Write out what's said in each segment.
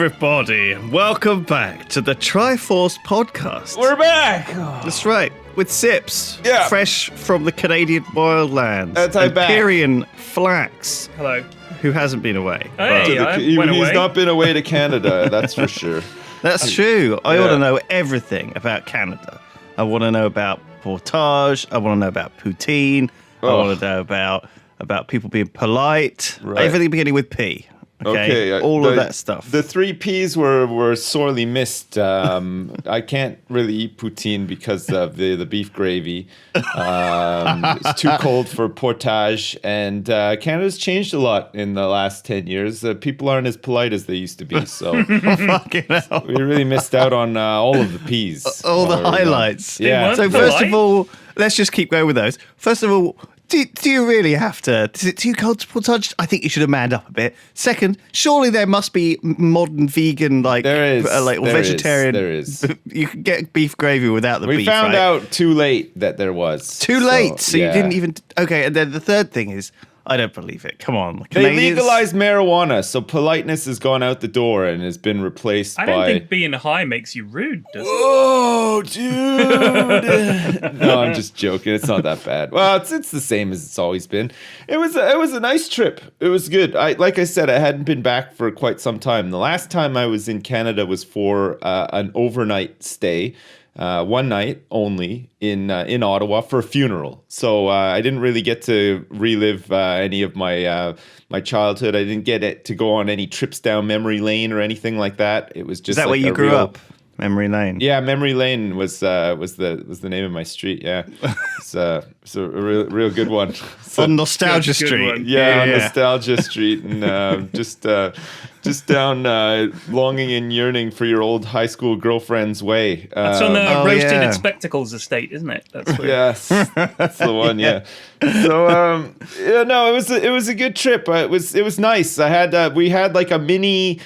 everybody, and welcome back to the Triforce podcast. We're back! That's right, with Sips, Yeah. fresh from the Canadian wildlands. That's and back. Pyrion Flax, Hello. who hasn't been away. Hey, I He's went away. not been away to Canada, that's for sure. That's true. I Yeah. want to know everything about Canada. I want to know about portage. I want to know about poutine. I Oh. want to know about people being polite. Right. Everything beginning with P. Okay, all of that stuff. The 3 Ps were sorely missed. I can't really eat poutine because of the beef gravy. It's too cold for portage, and Canada's changed a lot in the last 10 years. People aren't as polite as they used to be, so Fucking hell. we really missed out on all of the Ps. All the Or, highlights. Yeah. So weren't first polite. of all, let's just keep going with those. First of all, do you really have to? Is it too cold to portage? I think you should have manned up a bit. Second, surely there must be modern vegan or There is. vegetarian. There is. You can get beef gravy without the We beef. found right? out too late that there was. Too late, so yeah. you didn't even. Okay, and then the third thing is, I don't believe it. Come on, They Canadians- legalized marijuana, so politeness has gone out the door and has been replaced I by. don't think being high makes you rude, does it? Oh, dude! No, I'm just joking. It's not that bad. Well, it's the same as it's always been. It was a nice trip. It was good. Like I said, I hadn't been back for quite some time. The last time I was in Canada was for an overnight stay. One night only in Ottawa for a funeral, so I didn't really get to relive any of my childhood. I didn't get to go on any trips down memory lane or anything like that. It was just Is that like where you a grew real- up? Memory Lane. Yeah, Memory Lane was the name of my street. Yeah, it's a real good one. So, On Nostalgia Good Street. one. yeah, on Nostalgia Street, and just down longing and yearning for your old high school girlfriend's way. It's on the Oh, Roasted yeah. in Spectacles estate, isn't it? That's where. Yes, that's the one. Yeah. So no, it was a good trip. It was nice. We had like a mini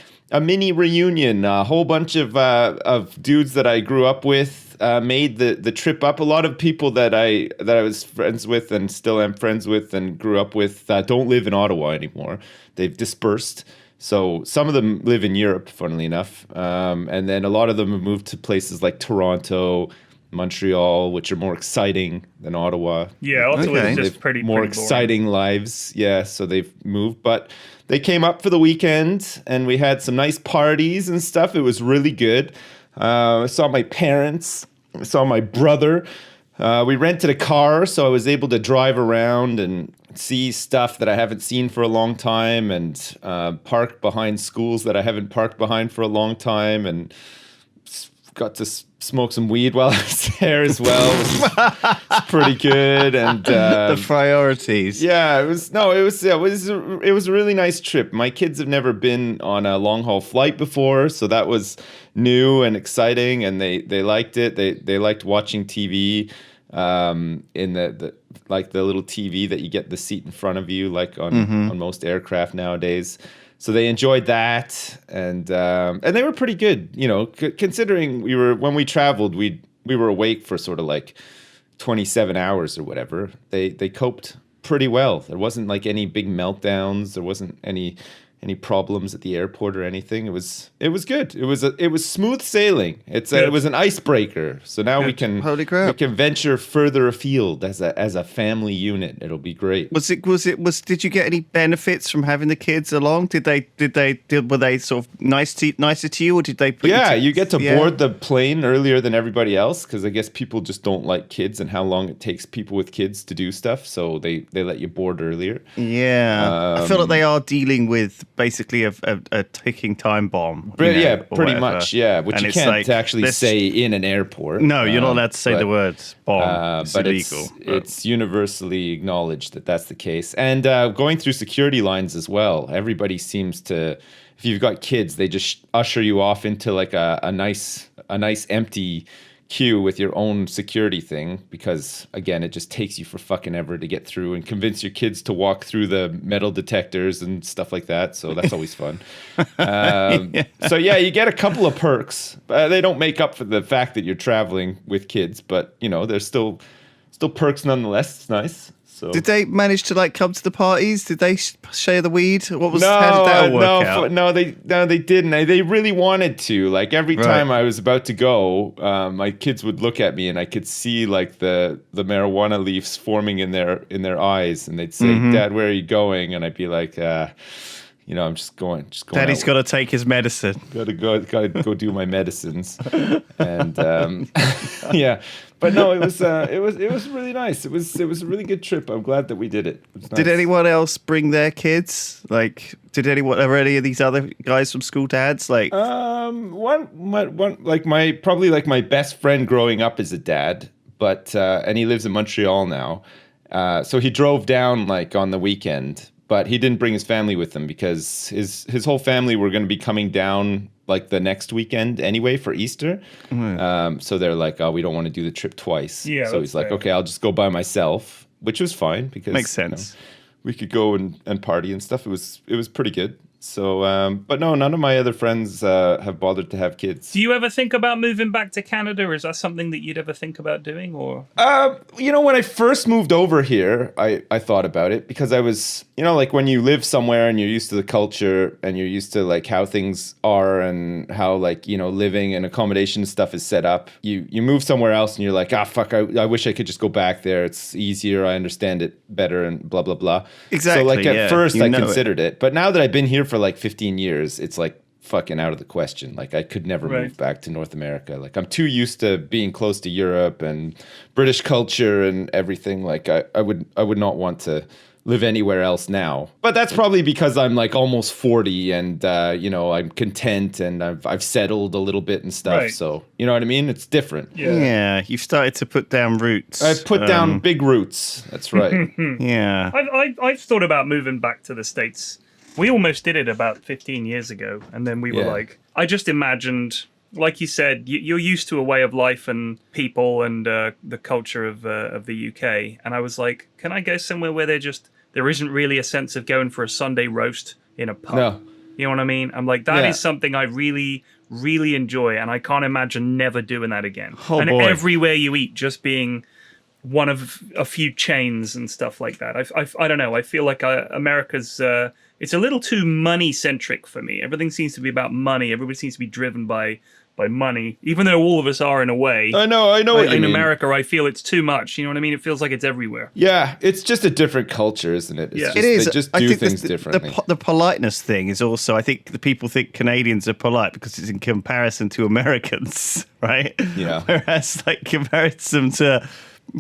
reunion. A whole bunch of dudes that I grew up with made the trip up. A lot of people that I was friends with and still am friends with and grew up with don't live in Ottawa anymore. They've dispersed. So some of them live in Europe, funnily enough, and then a lot of them have moved to places like Toronto, Montreal, which are more exciting than Ottawa. Yeah, Ottawa Okay. is They've just pretty more boring. exciting lives. Yeah, so they've moved, but they came up for the weekend, and we had some nice parties and stuff. It was really good. I saw my parents. I saw my brother. We rented a car, so I was able to drive around and see stuff that I haven't seen for a long time, and park behind schools that I haven't parked behind for a long time, and got to smoke some weed while I was there as well, which was pretty good. And The priorities. yeah, it was a really nice trip. My kids have never been on a long haul flight before, so that was new and exciting, and they liked it. They liked watching TV in the like the little TV that you get the seat in front of you, like on most aircraft nowadays. So they enjoyed that, and they were pretty good, you know, considering when we traveled, we were awake for sort of like 27 hours or whatever. They coped pretty well. There wasn't like any big meltdowns. There wasn't any problems at the airport or anything. It was good. It was smooth sailing. It was an icebreaker. So now we can Holy crap. we can venture further afield as a family unit. It'll be great. Did you get any benefits from having the kids along? Were they sort of nicer to you, or did they put Yeah, you get to Yeah. board the plane earlier than everybody else because I guess people just don't like kids and how long it takes people with kids to do stuff. So they let you board earlier. Yeah, I feel like they are dealing with basically a ticking time bomb. But you know, yeah, or pretty whatever. much. Yeah, which And you it's can't like, actually this- say in an airport. No, you're not allowed to say but- the word bomb. It's but illegal. it's universally acknowledged that that's the case. And going through security lines as well, everybody seems to, if you've got kids, they just usher you off into like a nice empty queue with your own security thing because, again, it just takes you for fucking ever to get through and convince your kids to walk through the metal detectors and stuff like that. So that's always fun. So yeah, you get a couple of perks. They don't make up for the fact that you're traveling with kids, but you know, there's still still perks nonetheless. It's nice. So. Did they manage to like come to the parties? Did they share the weed? What was how did that all work out? No, they didn't. They really wanted to. Like every time I was about to go, my kids would look at me, and I could see like the marijuana leaves forming in their eyes, and they'd say, "Dad, where are you going?" And I'd be like, I'm just going. Daddy's got to take his medicine. Gotta go do my medicines, and yeah. But no, it was really nice. It was a really good trip. I'm glad that we did it. It was nice. Did anyone else bring their kids? Like, are any of these other guys from school dads? Like, one like my best friend growing up is a dad, but and he lives in Montreal now. So he drove down like on the weekend, but he didn't bring his family with him because his whole family were going to be coming down like the next weekend anyway for Easter. So they're like, oh, we don't want to do the trip twice. Yeah, so he's like, okay, I'll just go by myself, which was fine because makes sense. We could go and party and stuff. It was pretty good. So, but no, none of my other friends have bothered to have kids. Do you ever think about moving back to Canada, or is that something that you'd ever think about doing? Or when I first moved over here, I thought about it because I was, like when you live somewhere and you're used to the culture and you're used to like how things are and how like, living and accommodation stuff is set up. You move somewhere else and you're like, fuck, I wish I could just go back there. It's easier. I understand it better and blah, blah, blah. Exactly. So like at first I considered it. But now that I've been here for like 15 years, it's like fucking out of the question. Like I could never move back to North America. Like I'm too used to being close to Europe and British culture and everything. Like I would not want to live anywhere else now. But that's probably because I'm like almost 40 and I'm content and I've settled a little bit and stuff. Right. So you know what I mean? It's different. Yeah, you've started to put down roots. I've put down big roots. That's right. Yeah. I've thought about moving back to the States. We almost did it about 15 years ago, and then we were like, I just imagined, like you said, you're used to a way of life and people and the culture of the UK, and I was like, can I go somewhere where there isn't really a sense of going for a Sunday roast in a pub? No. You know what I mean? I'm like, that is something I really, really enjoy, and I can't imagine never doing that again. Oh, and boy. everywhere you eat, just being one of a few chains and stuff like that. I don't know. I feel like America's... it's a little too money-centric for me. Everything seems to be about money. Everybody seems to be driven by money, even though all of us are in a way. I know what you mean. In America, I feel it's too much. You know what I mean? It feels like it's everywhere. Yeah, it's just a different culture, isn't it? It's Yeah. just, It is. They just I do think things differently. The politeness thing is also, I think the people think Canadians are polite because it's in comparison to Americans, right? Yeah. Whereas, like, comparison to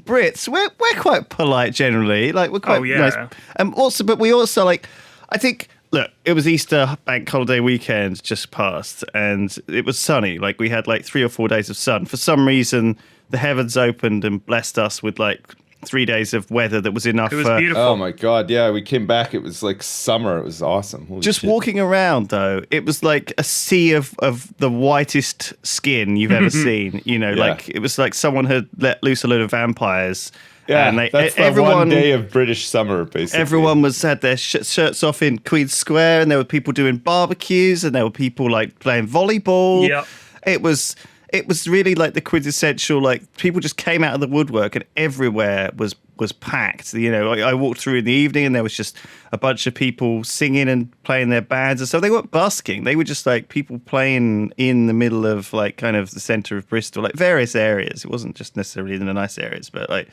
Brits, we're quite polite generally. Like, we're quite nice. But we also, like, I think... Look, it was Easter bank holiday weekend just passed, and it was sunny. Like, we had like 3 or 4 days of sun. For some reason, the heavens opened and blessed us with like 3 days of weather that was enough. It was beautiful. Oh my God, yeah, we came back. It was like summer. It was awesome. Holy just shit. walking around, though, it was like a sea of the whitest skin you've ever seen. Like it was like someone had let loose a load of vampires. Yeah, and that's the one day of British summer, basically. Everyone had their shirts off in Queen's Square, and there were people doing barbecues, and there were people like playing volleyball. Yeah, it was really like the quintessential, like people just came out of the woodwork, and everywhere was packed. I walked through in the evening, and there was just a bunch of people singing and playing their bands, and so they weren't busking. They were just like people playing in the middle of like kind of the center of Bristol, like various areas. It wasn't just necessarily in the nice areas, but like.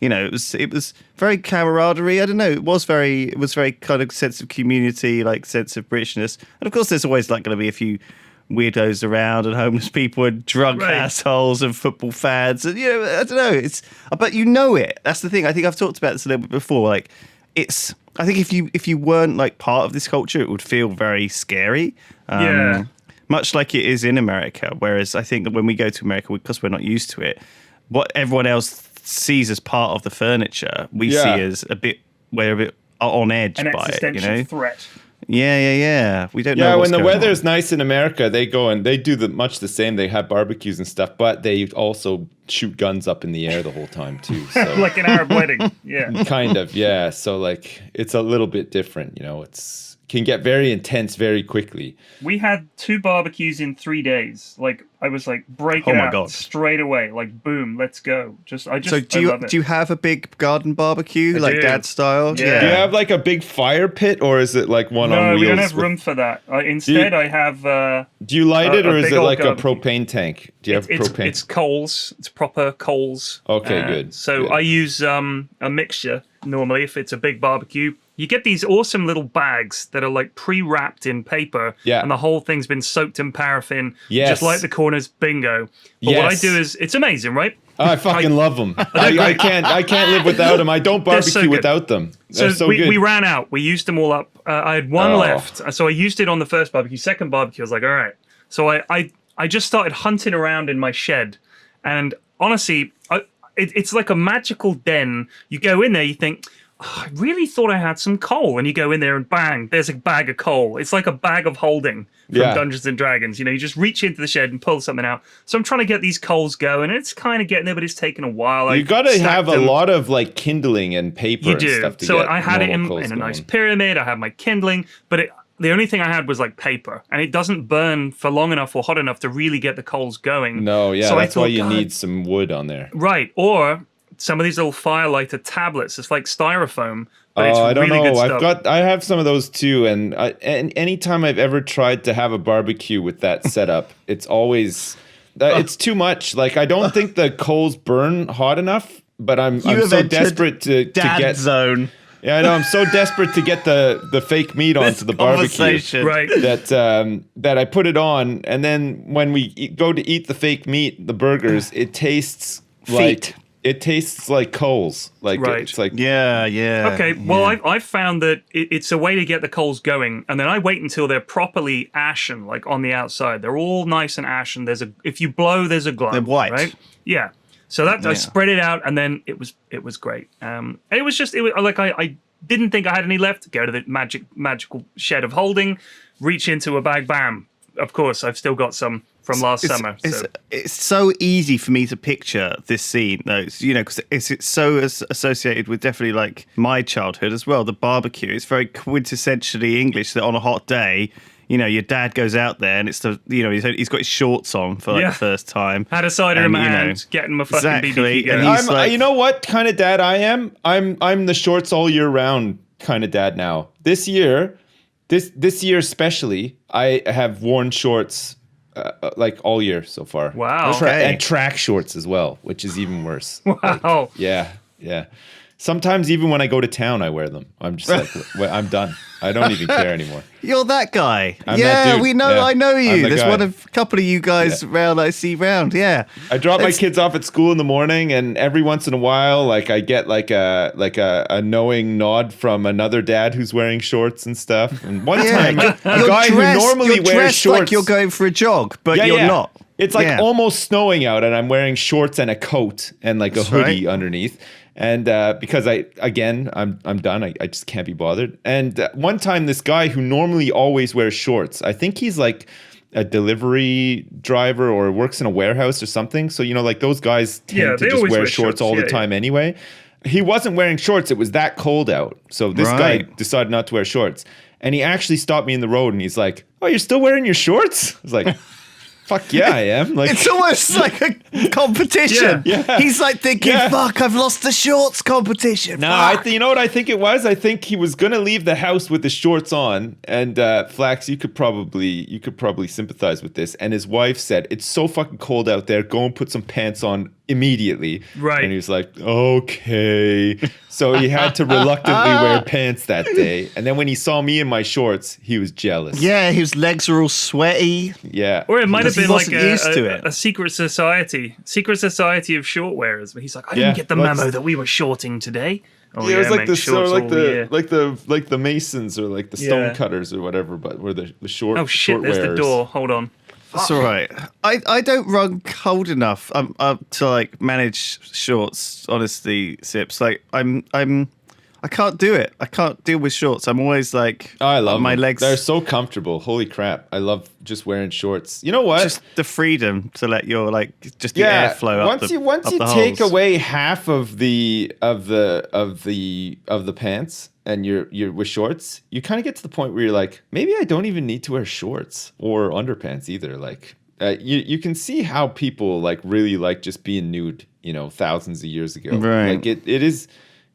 It was very camaraderie. I don't know. It was very kind of sense of community, like sense of Britishness. And of course, there's always like going to be a few weirdos around and homeless people and drunk assholes and football fads. And I don't know. But it. That's the thing. I think I've talked about this a little bit before. Like, I think if you weren't like part of this culture, it would feel very scary. Much like it is in America. Whereas I think that when we go to America, because we're not used to it, what everyone else sees as part of the furniture, we see as we're a bit on edge an by it. existential threat. Yeah. We don't know. Yeah, what's when the going weather's on. nice in America, they go and they do much the same. They have barbecues and stuff, but they also shoot guns up in the air the whole time too. So. Like an Arab wedding. Yeah. Kind of, yeah. So like, it's a little bit different. can get very intense very quickly. We had 2 barbecues in 3 days. Like I was like, break Oh it my out God. straight away. Like boom, let's go. So I do love it. you have a big garden barbecue like do. dad style? Yeah. Do you have like a big fire pit, or is it like one on No, wheels? we don't have with- room for that. Instead, I have. Do you light it, a or is big it old like a barbecue. propane tank? Do you have propane? It's coals. It's proper coals. Okay, good, So good. I use a mixture normally if it's a big barbecue. You get these awesome little bags that are like pre-wrapped in paper, Yeah. and the whole thing's been soaked in paraffin. Yes. Just like the corners, bingo. But what I Yes. do is, it's amazing, right? Oh, I fucking love them. I can't live without them. I don't They're so barbecue good. without them. They're so we, good. we ran out. We used them all up. I had one Oh. left, so I used it on the first barbecue. Second barbecue, I was like, all right. So I just started hunting around in my shed, and honestly, it's like a magical den. You go in there, you think, oh, I really thought I had some coal, and you go in there and bang, there's a bag of coal. It's like a bag of holding from Yeah. Dungeons and Dragons. You know, you just reach into the shed and pull something out. So I'm trying to get these coals going, and it's kind of getting there, but it's taking a while. You got to stacked have a them. lot of like kindling and paper You and do. stuff to So get I had it normal in coals a nice going. pyramid. I had my kindling, but the only thing I had was like paper, and it doesn't burn for long enough or hot enough to really get the coals going. No, yeah, So I that's why thought, you God, need some wood on there. right, or some of these little firelighter tablets. It's like styrofoam, but it's Oh, I don't really good know. stuff. I have some of those too, and anytime I've ever tried to have a barbecue with that setup, it's always it's too much. Like I don't think the coals burn hot enough, but I'm have so entered desperate to Dad get. zone Yeah, I know. I'm so desperate to get the fake meat onto the barbecue conversation. Right. that I put it on, and then when we go to eat the fake meat, the burgers, it tastes like coals. Like Right. it's like Yeah. Okay, well, I've found that it's a way to get the coals going, and then I wait until they're properly ashen, like on the outside. They're all nice and ashen. If you blow, there's a glow. They're white. right? Yeah. So I spread it out, and then it was great. And it was like I didn't think I had any left. Go to the magical shed of holding, reach into a bag, bam. Of course, I've still got some from last summer. So. It's so easy for me to picture this scene, though. Because it's so associated with definitely like my childhood as well. The barbecue. It's very quintessentially English. That on a hot day, your dad goes out there and it's he's got his shorts on for like the first time. Had a cider in and, my hand, getting my fucking exactly, BBQ and going. he's like- you know what kind of dad I am? I'm the shorts all year round kind of dad now. This year especially, I have worn shorts like all year so far. Wow. And track shorts as well, which is even worse. Wow. Yeah. Sometimes even when I go to town, I wear them. I'm just like, well, I'm done. I don't even care anymore. You're that guy. I'm that dude. We know. Yeah. I know I'm you. the There's guy. one of a couple of you guys round I see round. Yeah. I drop my kids off at school in the morning, and every once in a while, like I get like a knowing nod from another dad who's wearing shorts and stuff. And one time, a guy who normally you're wears dressed shorts, like you're going for a jog, but you're not. It's like almost snowing out, and I'm wearing shorts and a coat and like a hoodie underneath. And because I'm done. I just can't be bothered. And one time, this guy who normally always wears shorts, I think he's like a delivery driver or works in a warehouse or something. So, like those guys tend to they just always wear wear shorts shorts. all the Yeah, time anyway. He wasn't wearing shorts. It was that cold out. So this guy decided not to wear shorts. And he actually stopped me in the road and he's like, "Oh, you're still wearing your shorts?" I was like, "Fuck yeah, I am." Like, It's almost like a competition. Yeah. He's like thinking, "Fuck, I've lost the shorts competition." no, Fuck. you know what I think it was? I think he was gonna leave the house with the shorts on, and Flax, you could probably sympathize with this. And his wife said, "It's so fucking cold out there. Go and put some pants on immediately." Right. And he was like, "Okay." So he had to reluctantly wear pants that day. And then when he saw me in my shorts, he was jealous. Yeah, his legs are all sweaty. Yeah. Or it might have Because he been like wasn't used to it. a secret society of short wearers. But he's like, I Yeah, didn't get the like- memo that we were shorting today. Oh, Yeah, it was like mate, the shorts all year. like the masons or like the stone Yeah. cutters or whatever, but we're the short. Oh shit! short There's the wearers. door. Hold on. That's all right. I don't run cold enough to like manage shorts. Honestly, Sips. Like I I can't do it. I can't deal with shorts. I'm always like, Oh, I love my them. legs. They're so comfortable. Holy crap! I love just wearing shorts. You know what? Just the freedom to let your just the airflow up once the once up you the take holes. away half of the pants and you're with shorts, you kind of get to the point where you're like, maybe I don't even need to wear shorts or underpants either. Like you can see how people like really like just being nude, thousands of years ago. Right. Like it is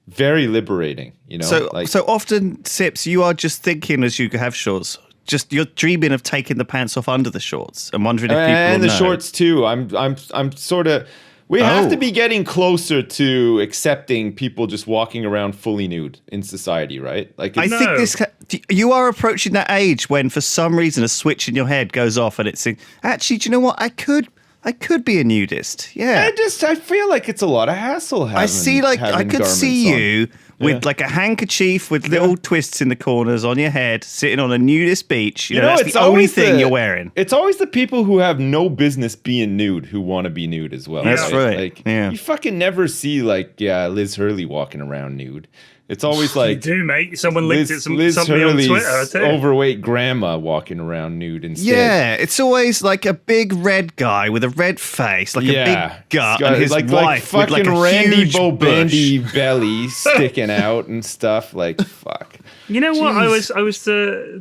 very liberating, So like, so often, Sips, you are just thinking as you have shorts. Just you're dreaming of taking the pants off under the shorts and wondering if people and will the know. shorts too. I'm sort of. We have Oh. to be getting closer to accepting people just walking around fully nude in society, right? Like, I it's, think you are approaching that age when, for some reason, a switch in your head goes off, and it's actually. Do you know what? I could be a nudist. Yeah. I feel like it's a lot of hassle. I see, I could see you with like a handkerchief with little twists in the corners on your head, sitting on a nudist beach. You know, that's it's the only always thing you're wearing. It's always the people who have no business being nude who want to be nude as well. That's right. Like, yeah. you fucking never see Liz Hurley walking around nude. It's always You like do, mate. Someone linked it Liz somebody on Hurley's Twitter. I tell you. overweight grandma walking around nude instead. Yeah, it's always like a big red guy with a red face, like a big gut, and his like wife with fucking like a Randy huge Bobandy bush. belly sticking out and stuff. Like, fuck. You know what? Jeez. I was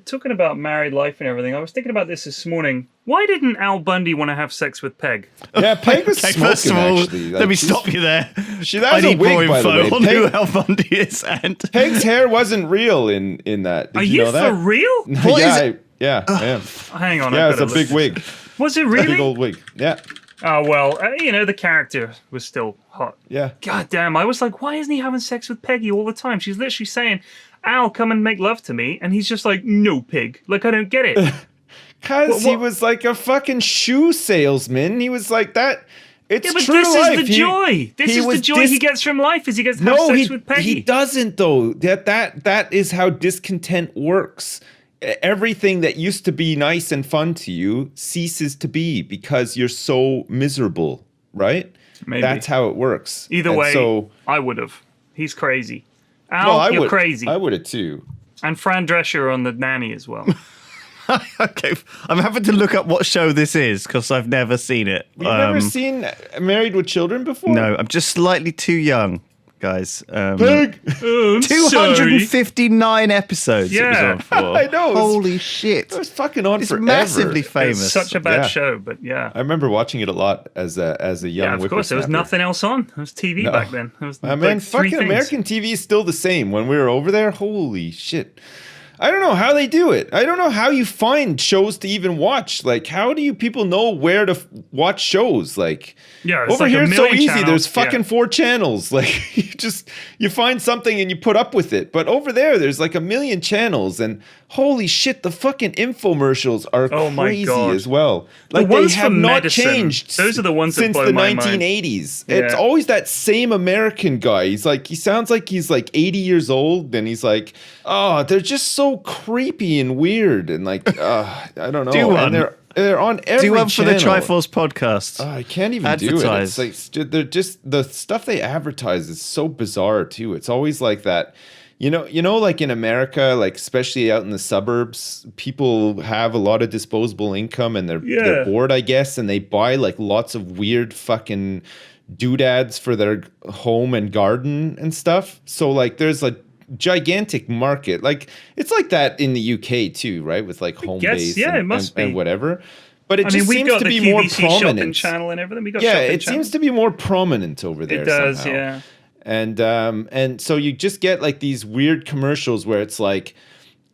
talking about married life and everything. I was thinking about this morning. Why didn't Al Bundy want to have sex with Peg? Yeah, Peg was Okay, smoking, first of all, actually. let me stop you there. That I was a need more wig, by the info way. on who Al Bundy is. And Peg's hair wasn't real in that. Did Are you know you that? for real? What yeah, is it? Yeah. Hang on. Yeah, I it's a better big look. wig. Was it Big really? old wig. Yeah. Oh, well, the character was still hot. Yeah. God damn, I was like, why isn't he having sex with Peggy all the time? She's literally saying, Al, come and make love to me. And he's just like, no, pig. Like, I don't get it. Because he was like a fucking shoe salesman. He was like that. It's Yeah, but true this life. is the joy. This is the joy he gets from life, is he gets to have No, sex with Peggy. he doesn't though. That is how discontent works. Everything that used to be nice and fun to you ceases to be because you're so miserable, right? Maybe. That's how it works. Either And way, so, I would have. He's crazy. Al, you're crazy. I would have too. And Fran Drescher on The Nanny as well. okay, I'm having to look up what show this is because I've never seen it. You've never seen Married with Children before? No, I'm just slightly too young, guys. Pig. Oh, I'm sorry. 259 episodes it was Yeah. on for. I know, it was- Holy shit. It was fucking on It's forever. massively It's famous. such a bad Yeah. show, but yeah. I remember watching it a lot as a young Yeah, of course. There was whippersnapper. nothing else on. It was TV No. back then. It was Man, like three fucking things. American TV is still the same. When we were over there, holy shit. I don't know how they do it. I don't know how you find shows to even watch. Like, how do you people know where to watch shows? Like, Yeah, it's over like here a it's so million easy. channels, There's yeah. fucking 4 channels. Like, you find something and you put up with it. But over there's like a million channels, and holy shit, the fucking infomercials are Oh my crazy God. as well. Like, ones they have for not medicine, changed. those are the ones that since blow the my mind. 1980s. It's Yeah. always that same American guy. He sounds like he's like 80 years old, and he's like, oh, they're just so creepy and weird, and like, I don't know. Do one. And they're on every Do one for the channel. Triforce podcast. I can't even do it. Advertise. It's like they're just the stuff they advertise is so bizarre too. It's always like that. You know, like in America, like especially out in the suburbs, people have a lot of disposable income and they're bored, I guess, and they buy like lots of weird fucking doodads for their home and garden and stuff. So like there's a gigantic market. Like it's like that in the UK too, right? With like home base it must be. and whatever. But it I mean, just we've seems got to the be more QVC shopping prominent. channel and everything. We got Yeah, shopping it channel. seems to be more prominent over there. It does, somehow. yeah. And so you just get like these weird commercials where it's like,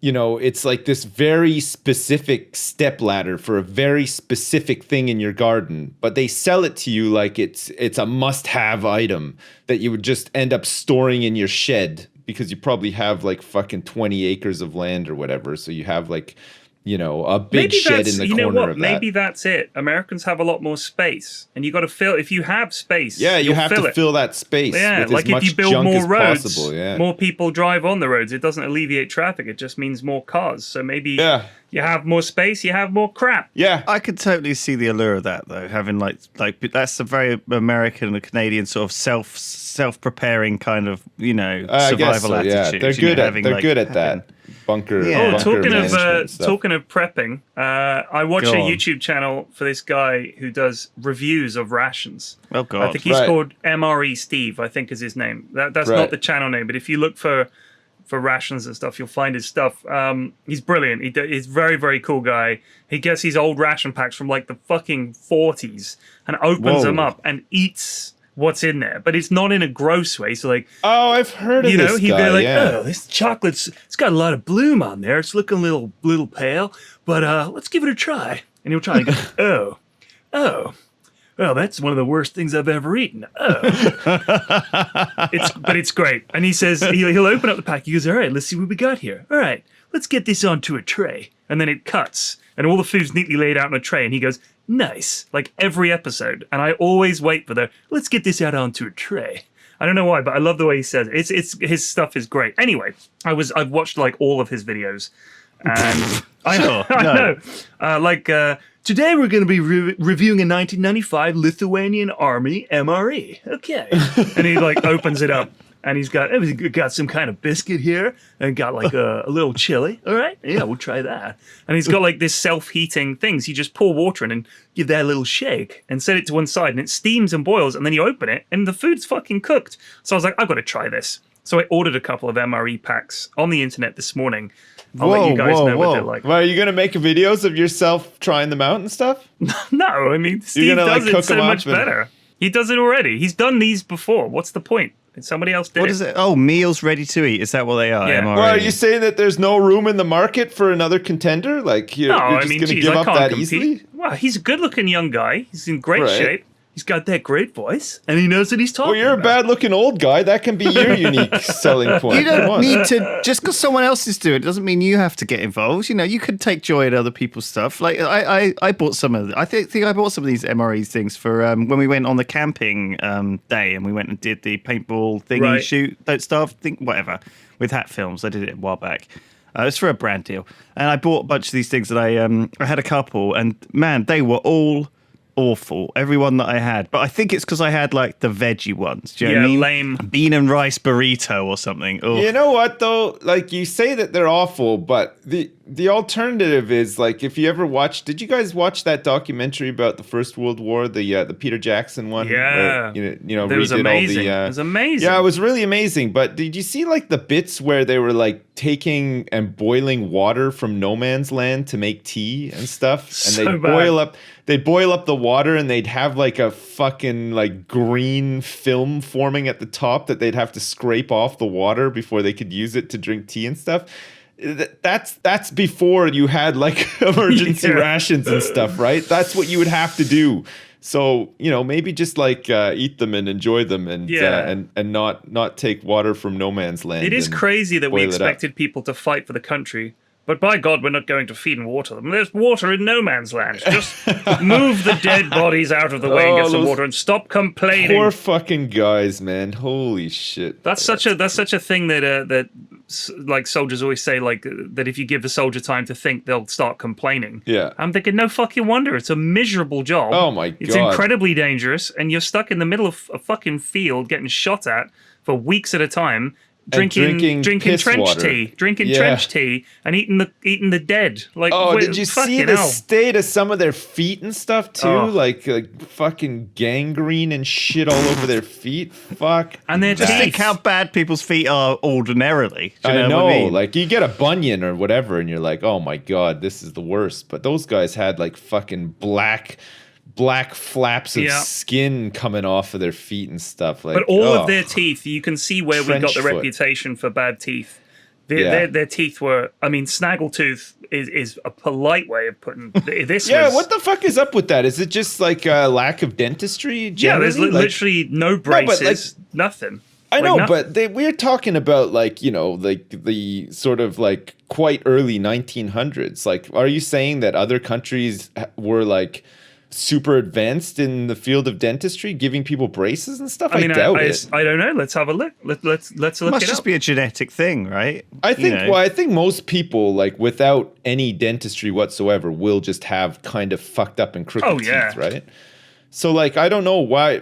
you know, it's like this very specific step ladder for a very specific thing in your garden, but they sell it to you like it's a must-have item that you would just end up storing in your shed because you probably have like fucking 20 acres of land or whatever. So you have like a big Maybe shed that's, in the you know corner what? of that. Maybe that's it. Americans have a lot more space, and you got to fill. If you have space, Yeah, you you'll have to it. fill that space Yeah, with like as much if you build junk more as roads, possible. Yeah. more people drive on the roads. It doesn't alleviate traffic. It just means more cars. So maybe you have more space, you have more crap. Yeah. I could totally see the allure of that, though. Having like that's a very American and Canadian sort of self-preparing kind of I guess survival so, yeah. attitude. They're good at that. Bunker. Yeah. bunker Talking of prepping, I watch Go a on. YouTube channel for this guy who does reviews of rations. Oh God! I think he's Right. called MRE Steve, I think is his name. That's Right. not the channel name, but if you look for rations and stuff, you'll find his stuff. He's brilliant. He's very, very cool guy. He gets these old ration packs from like the fucking 40s and opens them up and eats what's in there, but it's not in a gross way. So like, Oh, I've heard of this he'd guy. be like, yeah. "Oh, this chocolate's it's got a lot of bloom on there. It's looking a little pale, but let's give it a try." And he'll try and go, "Oh, well, that's one of the worst things I've ever eaten." Oh, it's great. And he says he'll open up the pack. He goes, "All right, let's see what we got here. All right, let's get this onto a tray." And then it cuts, and all the food's neatly laid out on a tray. And he goes, "Nice," like every episode. And I always wait for "let's get this out onto a tray." I don't know why, but I love the way he says it. It's his stuff is great. Anyway, I've watched like all of his videos, and I know. Today we're going to be reviewing a 1995 Lithuanian Army MRE. Okay, and he like opens it up. And he's got some kind of biscuit here, and got like a little chili. All right, yeah, we'll try that. And he's got like this self-heating things. You just pour water in and give that a little shake, and set it to one side, and it steams and boils. And then you open it, and the food's fucking cooked. So I was like, I've got to try this. So I ordered a couple of MRE packs on the internet this morning. I'll let you guys know what they're like. Well, are you gonna make videos of yourself trying them out and stuff? No, I mean Steve gonna, does like, it cook so 'em up much better. He does it already. He's done these before. What's the point? Somebody else did What is it? Oh, meals ready to eat. Is that what they are? Yeah. MRE? Well, are you saying that there's no room in the market for another contender? Like you're just gonna geez, give I up can't that compete. easily? Well, he's a good-looking young guy. He's in great Right. shape. He's got that great voice, and he knows what he's talking Well, you're a about. bad-looking old guy. That can be your unique selling point. You Come don't on. need to, just because someone else is doing it doesn't mean you have to get involved. You can take joy in other people's stuff. Like I bought some of, I think I bought some of these MRE things for when we went on the camping day, and we went and did the paintball thingy Right. shoot, don't starve thing, whatever, with Hat Films. I did it a while back. It's for a brand deal, and I bought a bunch of these things, and I had a couple, and man, they were all awful, every one that I had. But I think it's because I had like the veggie ones. Do you know what I mean? lame. Bean and rice burrito or something. Ugh. You know what though? Like you say that they're awful, but the alternative is like if you ever watched. Did you guys watch that documentary about the First World War, the Peter Jackson one? Yeah. Where, It was redid amazing. all the. It was amazing. Yeah, it was really amazing. But did you see like the bits where they were like taking and boiling water from no man's land to make tea and stuff, and So they'd bad. boil up the water, and they'd have like a fucking like green film forming at the top that they'd have to scrape off the water before they could use it to drink tea and stuff. That's before you had like emergency Yeah. rations and stuff, right? That's what you would have to do. So maybe just like eat them and enjoy them, and and not take water from no man's land. It is and crazy that we boil it up. expected people to fight for the country. But by God, we're not going to feed and water them. There's water in no man's land. Just move the dead bodies out of the way and get some those water and stop complaining. Poor fucking guys, man. Holy shit. That's such a thing that like soldiers always say, like that if you give the soldier time to think, they'll start complaining. Yeah. I'm thinking, no fucking wonder. It's a miserable job. Oh my It's God. incredibly dangerous, and you're stuck in the middle of a fucking field getting shot at for weeks at a time. Drinking piss trench water. tea, Yeah. trench tea, and eating the dead. Like, Oh, did you see fucking the hell. state of some of their feet and stuff too? Oh. Like fucking gangrene and shit all over their feet. Fuck. And their Just teeth. think how bad people's feet are ordinarily. Do you I know know, what I mean? like you get a bunion or whatever, and you're like, oh my God, this is the worst. But those guys had like fucking black flaps of Yeah. skin coming off of their feet and stuff. Like, But all oh. of their teeth, you can see where we got Trench the foot. reputation for bad teeth. Yeah. Their teeth were, I mean, snaggletooth is a polite way of putting this. Yeah, was, what the fuck is up with that? Is it just like a lack of dentistry? Yeah, there's generally? Like, literally no braces, nothing. I Like, know, but we're talking about like, like the sort of like quite early 1900s. Like, are you saying that other countries were like super advanced in the field of dentistry, giving people braces and stuff? I doubt it. I don't know. Let's have a look. Let's look Must it just up. be a genetic thing, right? I think well, I think most people like without any dentistry whatsoever will just have kind of fucked up and crooked teeth, right? So like I don't know why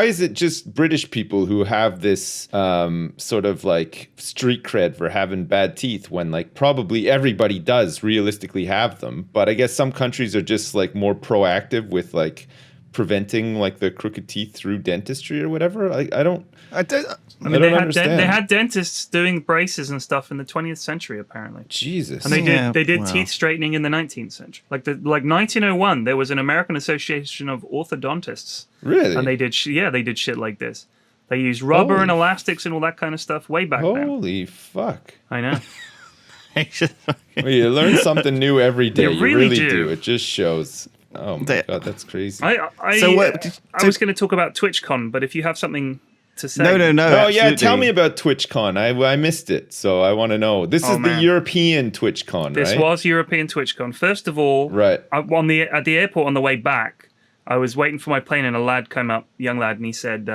is it just British people who have this sort of like street cred for having bad teeth when like probably everybody does realistically have them, but I guess some countries are just like more proactive with like preventing like the crooked teeth through dentistry or whatever. I don't understand. They had dentists doing braces and stuff in the 20th century, apparently. Jesus. And they did teeth straightening in the 19th century. Like 1901, there was an American Association of Orthodontists. Really? And they did shit like this. They used rubber and elastics and all that kind of stuff way back then. Holy fuck. I know. Well, you learn something new every day. You really do. It just shows. Oh my god, that's crazy. I was going to talk about TwitchCon, but if you have something to say. No. Oh yeah, tell me about TwitchCon. I missed it, so I want to know. This is the European TwitchCon, right? This was European TwitchCon. First of all, right. At the airport on the way back, I was waiting for my plane, and a lad came up, young lad, and he said,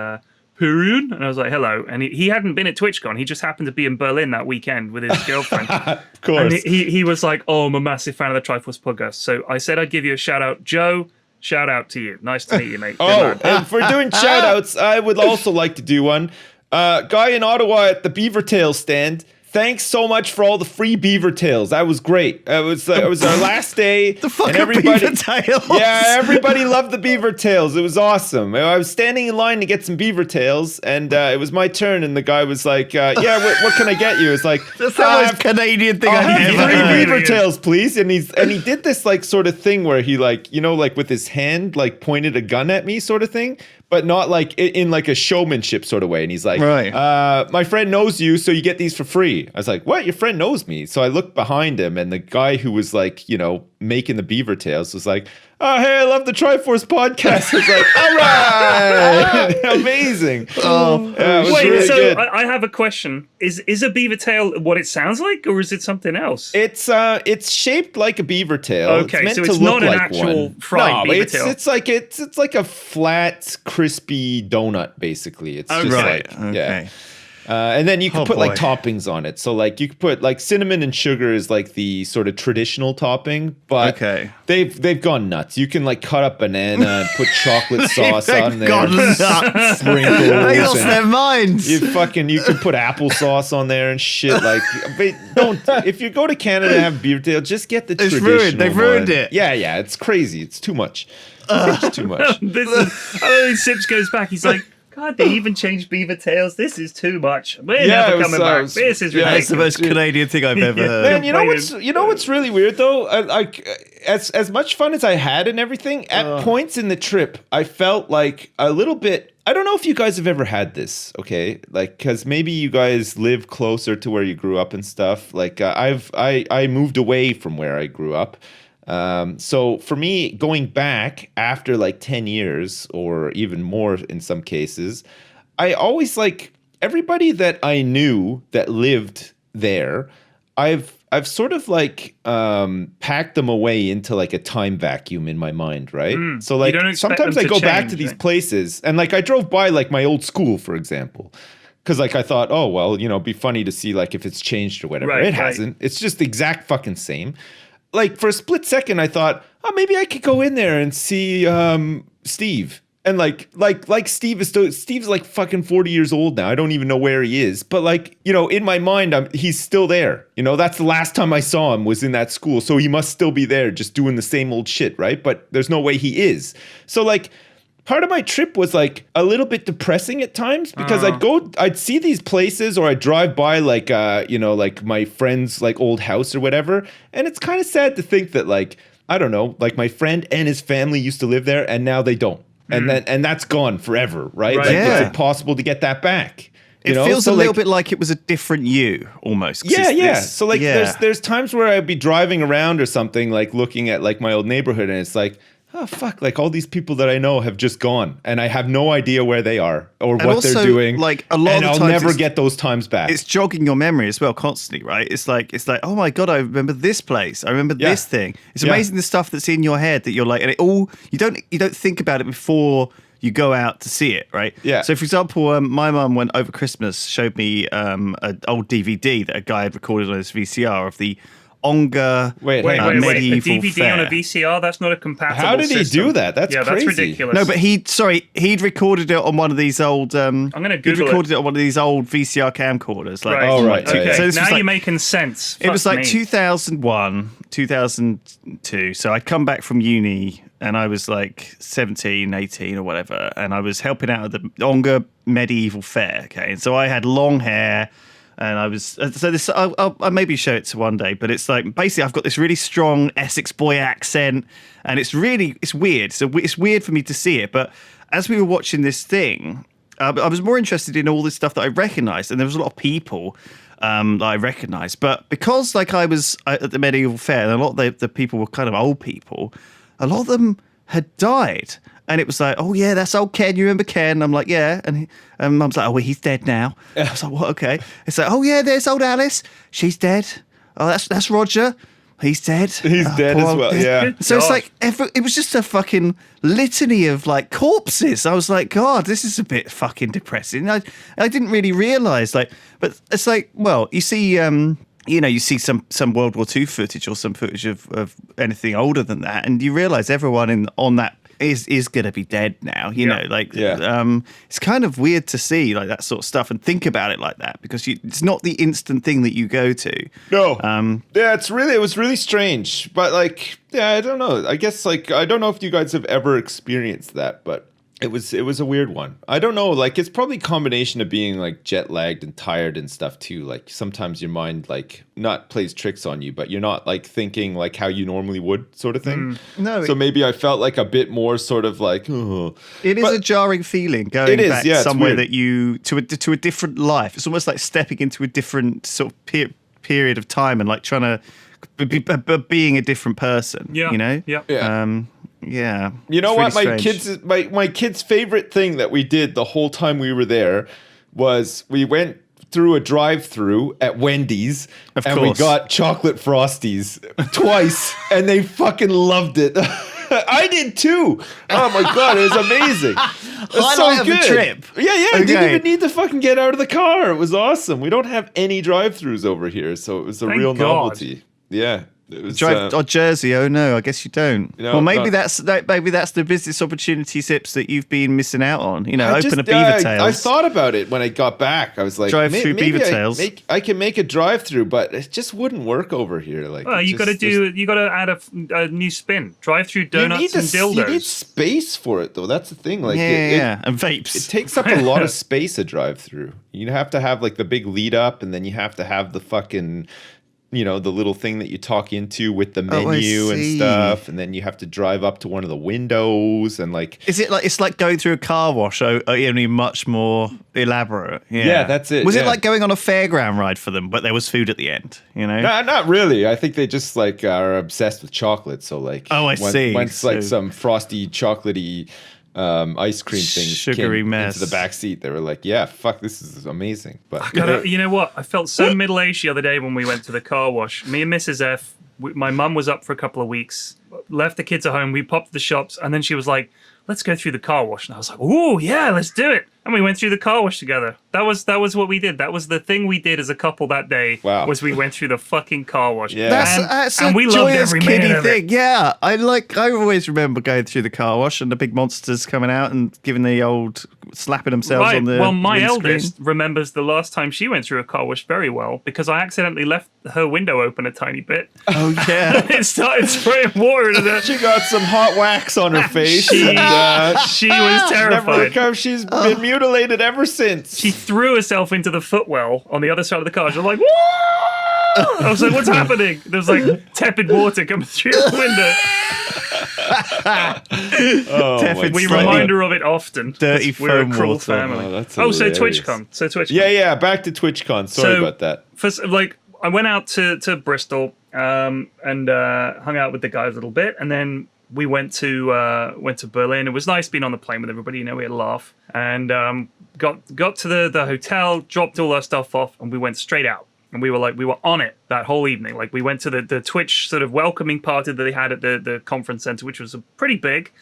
Pyrion? And I was like, hello. And he hadn't been at TwitchCon. He just happened to be in Berlin that weekend with his girlfriend. Of course. And he was like, oh, I'm a massive fan of the Triforce podcast. So I said I'd give you a shout out. Joe, shout out to you. Nice to meet you, mate. And for doing shout outs, I would also like to do one. Guy in Ottawa at the Beaver Tail stand. Thanks so much for all the free beaver tails. That was great. It was our last day. The fucking beaver tails. Yeah, everybody loved the beaver tails. It was awesome. I was standing in line to get some beaver tails, and it was my turn. And the guy was like, "Yeah, what can I get you?" It's like that's the most Canadian thing I'll I've have ever heard. three beaver tails, please. And he did this like sort of thing where he like like with his hand like pointed a gun at me, sort of thing. But not like in like a showmanship sort of way. And he's like, right. My friend knows you, so you get these for free. I was like, what? Your friend knows me? So I looked behind him, and the guy who was like, making the beaver tails was like, oh, hey, I love the Triforce podcast. I was like, all right. Amazing. Wait, really so good. I have a question. Is a beaver tail what it sounds like, or is it something else? It's shaped like a beaver tail. Okay, it's meant so to it's look not an like actual one. fried beaver tail. It's like a flat, crispy donut, basically. It's just like, yeah. And then you can put like toppings on it. So like you could put like cinnamon and sugar is like the sort of traditional topping, but they've gone nuts. You can like cut up banana and put chocolate sauce on there. Gone nuts. Sprinkles. They lost their minds. You can put applesauce on there and shit. Like, but if you go to Canada and have beaver tail, just get the traditional ruined. They've ruined one. it. Yeah, it's crazy. It's too much. It's too much. I don't think Sips goes back. He's like, God, they even changed beaver tails. This is too much. We're never coming back. This is ridiculous. That's the most Canadian thing I've ever heard. Man, you know what's really weird though? As much fun as I had and everything, at points in the trip, I felt like a little bit. I don't know if you guys have ever had this, okay? Like, because maybe you guys live closer to where you grew up and stuff. Like, I moved away from where I grew up. So for me, going back after like 10 years or even more in some cases, I always like everybody that I knew that lived there. I've sort of like packed them away into like a time vacuum in my mind, right? So like sometimes I go back to these places and like I drove by like my old school, for example. Because like I thought, oh well, it'd be funny to see like if it's changed or whatever. It hasn't. It's just the exact fucking same. Like for a split second, I thought, oh, maybe I could go in there and see Steve. And like Steve's like fucking 40 years old now. I don't even know where he is. But like, in my mind, he's still there. That's the last time I saw him was in that school. So he must still be there just doing the same old shit, right? But there's no way he is. So like, part of my trip was like a little bit depressing at times because I'd see these places or I'd drive by like, like my friend's like old house or whatever. And it's kind of sad to think that like, I don't know, like my friend and his family used to live there and now they don't. And that's gone forever, right? Like it's impossible to get that back. It feels a little bit like it was a different you, almost. Yeah. So like, there's times where I'd be driving around or something, like looking at like my old neighborhood, and it's like, oh fuck, like all these people that I know have just gone and I have no idea where they are or what also, they're doing. like a lot and of I'll times never get those times back. It's jogging your memory as well constantly, right? It's like, oh my God, I remember this place. I remember this thing. It's amazing the stuff that's in your head that you're like, and it all, you don't think about it before you go out to see it, right? Yeah. So for example, my mum went over Christmas, showed me an old DVD that a guy had recorded on his VCR of the Onga Wait. A medieval DVD fair. on a VCR? That's not a compatible How did he system. do that? That's crazy. That's ridiculous. No, but he'd recorded it on one of these old. I'm going to He'd Google recorded it on one of these old VCR camcorders. Like, Right. Oh, right. Okay. So this Now was you're like, making sense. it was Fuck like me. 2001, 2002. So I'd come back from uni and I was like 17, 18 or whatever. And I was helping out at the Onga medieval fair. Okay. And so I had long hair. And I was so this. I'll maybe show it to one day, but it's like basically I've got this really strong Essex boy accent, and it's weird. So it's weird for me to see it. But as we were watching this thing, I was more interested in all this stuff that I recognised, and there was a lot of people that I recognised. But because like I was at the medieval fair, and a lot of the people were kind of old people, a lot of them had died. And it was like, oh yeah, that's old Ken. You remember Ken? I'm like, yeah. And Mum's like, oh, well, he's dead now. I was like, what? Okay. It's like, oh yeah, there's old Alice. She's dead. Oh, that's Roger. He's dead. He's dead poor as old well. dead. Yeah. So it's God. like it was just a fucking litany of like corpses. I was like, God, this is a bit fucking depressing. I didn't really realize but it's like, well, you see. You see some World War II footage or some footage of anything older than that, and you realise everyone on that is going to be dead now. You know, it's kind of weird to see like that sort of stuff and think about it like that because it's not the instant thing that you go to. No. Yeah, it was really strange. But like, yeah, I don't know. I guess like I don't know if you guys have ever experienced that, but it was a weird one. I don't know. Like it's probably a combination of being like jet lagged and tired and stuff too. Like sometimes your mind like not plays tricks on you, but you're not like thinking like how you normally would, sort of thing. No. So maybe I felt like a bit more sort of like. Oh. It is But a jarring feeling going back it's somewhere weird. that you to a different life. It's almost like stepping into a different sort of period of time and like trying to being a different person. Yeah. You know. Yeah. Yeah. Yeah. You know It's what? really strange. My kid's favorite thing that we did the whole time we were there was we went through a drive-through at Wendy's and we course. got chocolate frosties twice, and they fucking loved it. I did too. Oh my god, it was amazing. It was Highlight of the trip. Yeah, I didn't Okay. even need to fucking get out of the car. It was awesome. We don't have any drive-throughs over here, so it was a Thank real God. novelty. Yeah. It was, Drive Jersey. Oh no, I guess you don't. No, well, maybe no. maybe that's the business opportunity sips that you've been missing out on. You know, I open just- a Beaver I Tails. thought about it when I got back. I was like, Drive through maybe Beaver Tails. I can make a drive through, but it just wouldn't work over here. Like, Well, it you got to just- you got to add a new spin. Drive through You donuts need and You need dildos. space for it, though. That's the thing. Like, yeah, it and vapes. it takes up a lot of space to drive through. You have to have like the big lead up, and then you have to have the fucking. The little thing that you talk into with the Oh, I menu and see. stuff, and then you have to drive up to one of the windows and like. Is it like it's like going through a car wash, only much more elaborate? Yeah, that's it, Was it yeah. like going on a fairground ride for them, but there was food at the end? You know? Not really. I think they just like are obsessed with chocolate. So like, Oh, I see. Once like So- some frosty, chocolatey ice cream things Sugary came mess. into the back seat, they were like, "Yeah, fuck, this is amazing." But You know what? I felt so middle aged the other day when we went to the car wash. Me and Mrs. F. My mum was up for a couple of weeks, left the kids at home. We popped to the shops, and then she was like, "Let's go through the car wash." And I was like, "Ooh, yeah, let's do it." And we went through the car wash together. That was what we did. That was the thing we did as a couple that day. Wow. Was we went through the fucking car wash. Yeah. That's and a we loved joyous every kiddie minute of thing. it. Yeah, I always remember going through the car wash and the big monsters coming out and giving the old slapping themselves Right. on the Well, my windscreen. eldest remembers the last time she went through a car wash very well because I accidentally left her window open a tiny bit. Oh yeah. It started spraying water into the. she got some hot wax on her face. She, and, she was never terrified. recovered. She's been mutilated ever since. She threw herself into the footwell on the other side of the car. She was like, "Whoa!" I was like, "What's happening?" There was like tepid water coming through the window. Tepid We slightly remind her of it often. dirty 'cause we're a foam cruel water. family. Oh, that's So hilarious. TwitchCon. Yeah. Back to TwitchCon. Sorry So- about that. I went out to Bristol and hung out with the guys a little bit, and then we went to Berlin. It was nice being on the plane with everybody. You know, we had a laugh, and got to the hotel, dropped all our stuff off, and we went straight out. And we were on it that whole evening. Like, we went to the Twitch sort of welcoming party that they had at the conference center, which was pretty big.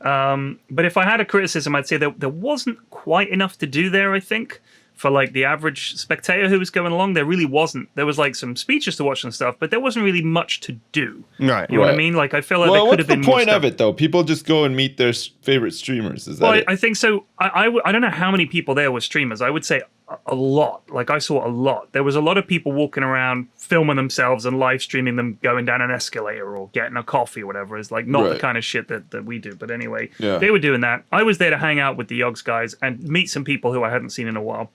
But if I had a criticism, I'd say that there wasn't quite enough to do there, I think, for like the average spectator who was going along. There really wasn't. There was like some speeches to watch and stuff, but there wasn't really much to do. Right. You know what I mean? Like, I feel like there could have been more what's the point stuff. of it, though? People just go and meet their favorite streamers. Is that it? I think so. I don't know how many people there were streamers. I would say a lot. Like, I saw a lot. There was a lot of people walking around filming themselves and live streaming them going down an escalator or getting a coffee or whatever. It's like not the kind of shit that we do. But anyway, they were doing that. I was there to hang out with the Yogs guys and meet some people who I hadn't seen in a while.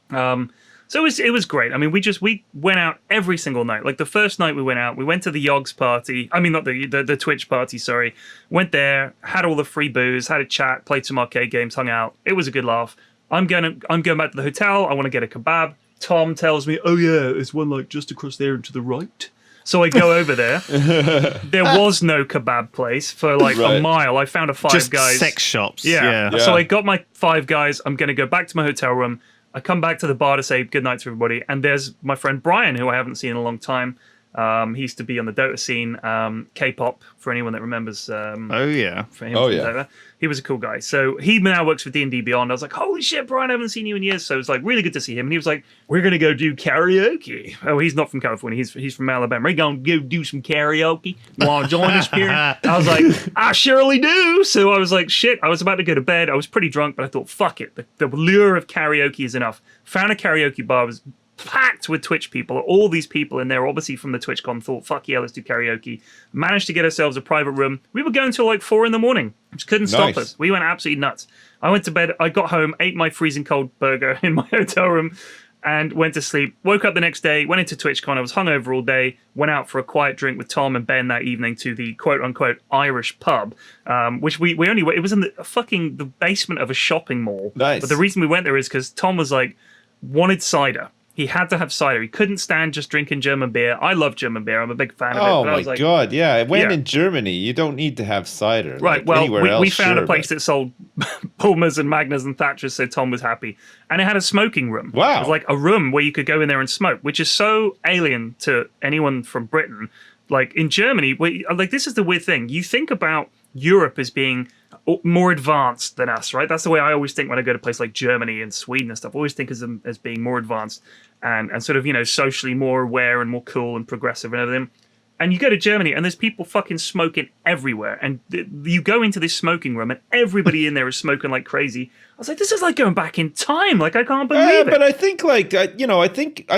So it was great. I mean, we went out every single night. Like, the first night we went out, we went to the Yogs party. I mean, not the Twitch party, sorry. Went there, had all the free booze, had a chat, played some arcade games, hung out. It was a good laugh. I'm going back to the hotel. I want to get a kebab. Tom tells me, oh yeah, there's one like just across there and to the right. So I go over there. There was no kebab place for like a mile. I found a Five Just Guys. sex shops. Yeah. So I got my Five Guys. I'm going to go back to my hotel room. I come back to the bar to say goodnight to everybody. And there's my friend Brian, who I haven't seen in a long time. He used to be on the Dota scene, K-pop, for anyone that remembers. Oh, yeah. For him from Dota. He was a cool guy. So he now works for D&D Beyond. I was like, holy shit, Brian, I haven't seen you in years. So it was like really good to see him. And he was like, we're going to go do karaoke. Oh, he's not from California. He's from Alabama. We're going to go do some karaoke. You want to join us, Pyrion? I was like, I surely do. So I was like, shit, I was about to go to bed. I was pretty drunk, but I thought, fuck it. The lure of karaoke is enough. Found a karaoke bar. Was packed with Twitch people. All these people in there, obviously from the TwitchCon, thought, fuck yeah, let's do karaoke. Managed to get ourselves a private room. We were going till like 4 a.m. Just couldn't stop us. We went absolutely nuts. I went to bed. I got home, ate my freezing cold burger in my hotel room, and went to sleep. Woke up the next day, went into TwitchCon. I was hungover all day. Went out for a quiet drink with Tom and Ben that evening to the quote-unquote Irish pub, which we only went. It was in the basement of a shopping mall. Nice. But the reason we went there is because Tom was like, wanted cider. He had to have cider. He couldn't stand just drinking German beer. I love German beer. I'm a big fan of it. Oh But I was my like, god, yeah. When in Germany, you don't need to have cider. right, like well, anywhere else, we found sure, a place that sold Pullmans and Magners and Thatchers, so Tom was happy. And it had a smoking room. Wow. It was like a room where you could go in there and smoke, which is so alien to anyone from Britain. Like, in Germany, like, this is the weird thing. You think about Europe as being more advanced than us, right? That's the way I always think when I go to places like Germany and Sweden and stuff. I always think of them as being more advanced and sort of, you know, socially more aware and more cool and progressive and everything. And you go to Germany and there's people fucking smoking everywhere. And you go into this smoking room and everybody in there is smoking like crazy. I was like, this is like going back in time. Like, I can't believe it. But I think, like, I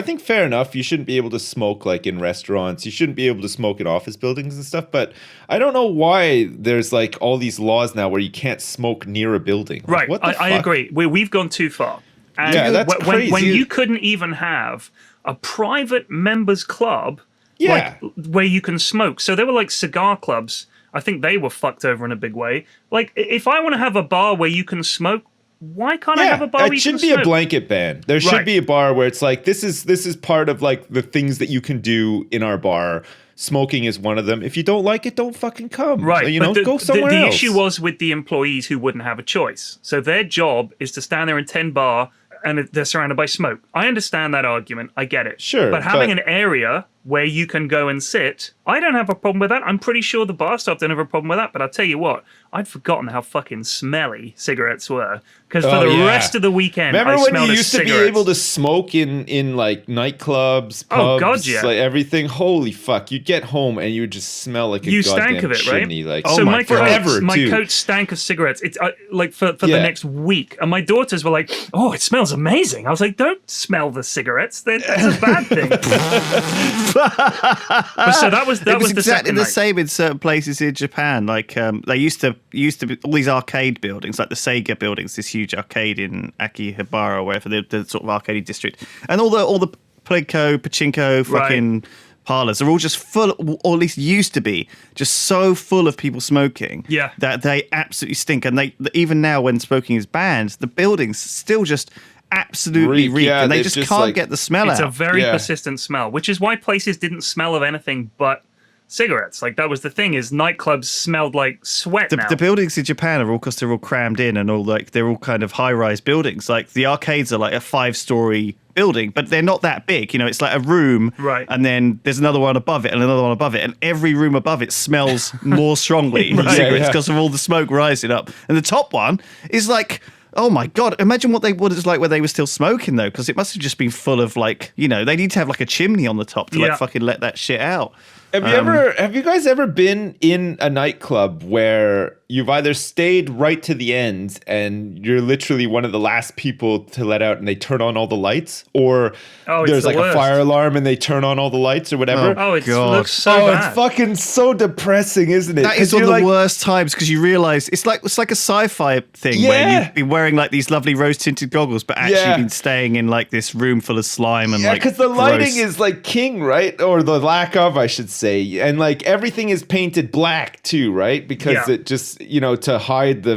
think fair enough. You shouldn't be able to smoke like in restaurants. You shouldn't be able to smoke in office buildings and stuff. But I don't know why there's like all these laws now where you can't smoke near a building. Like, Right. what the I fuck? agree. We've gone too far. And Yeah, that's crazy. When you couldn't even have a private members club, Yeah. like, where you can smoke. So there were like cigar clubs. I think they were fucked over in a big way. Like, if I want to have a bar where you can smoke, why can't I have a bar where it you should can be smoke? a blanket ban. There should Right. be a bar where it's like this is part of like the things that you can do in our bar. Smoking is one of them. If you don't like it, don't fucking come. Right, You know, but go somewhere the else. issue was with the employees who wouldn't have a choice. So their job is to stand there in 10 bar and they're surrounded by smoke. I understand that argument. I get it. Sure, But having but- an area where you can go and sit, I don't have a problem with that. I'm pretty sure the bar staff don't have a problem with that. But I'll tell you what, I'd forgotten how fucking smelly cigarettes were. Because for the rest of the weekend, Remember I when smelled you of used to cigarettes. be able to smoke in like nightclubs, pubs, Oh, God, yeah. like everything? Holy fuck! You'd get home and you would just smell like a You goddamn stank of it, right? chimney. Like, so oh my forever, my too. coat stank of cigarettes. It's like for the next week, and my daughters were like, "Oh, it smells amazing." I was like, "Don't smell the cigarettes. That's a bad thing." But so that was It was the exactly second the night. same in certain places in Japan. Like they used to be all these arcade buildings, like the Sega buildings, this huge arcade in Akihabara, or wherever the sort of arcade district, and all the pachinko, fucking parlors are all just full, or at least used to be, just so full of people smoking. Yeah. that they absolutely stink. And they even now, when smoking is banned, the buildings still just absolutely reek, Yeah, and they they've just just, can't like- get the smell It's out. a very Yeah. persistent smell, which is why places didn't smell of anything but cigarettes. Like that was the thing, is nightclubs smelled like sweat now. The buildings in Japan are all, because they're all crammed in and all like they're all kind of high-rise buildings. Like the arcades are like a 5-story building, but they're not that big. You know, it's like a room, Right. and then there's another one above it and another one above it, and every room above it smells more strongly of Right. cigarettes Yeah. because of all the smoke rising up. And the top one is like, oh my God, imagine what it's like where they were still smoking though, because it must have just been full of like, you know, they need to have like a chimney on the top to Yeah. like fucking let that shit out. Have you guys ever been in a nightclub where you've either stayed right to the end and you're literally one of the last people to let out and they turn on all the lights, or Oh, it's there's the like worst. a fire alarm and they turn on all the lights or whatever? Oh, it God. looks so bad. It's fucking so depressing, isn't it? That 'Cause is one of you're the like, worst times, because you realize it's like a sci-fi thing where Yeah. you've been wearing like these lovely rose-tinted goggles, but actually Yeah. been staying in like this room full of slime and Yeah, like because the lighting gross- is like king, right? Or the lack of, I should say. And like everything is painted black too, right? Because Yeah. it just, to hide the,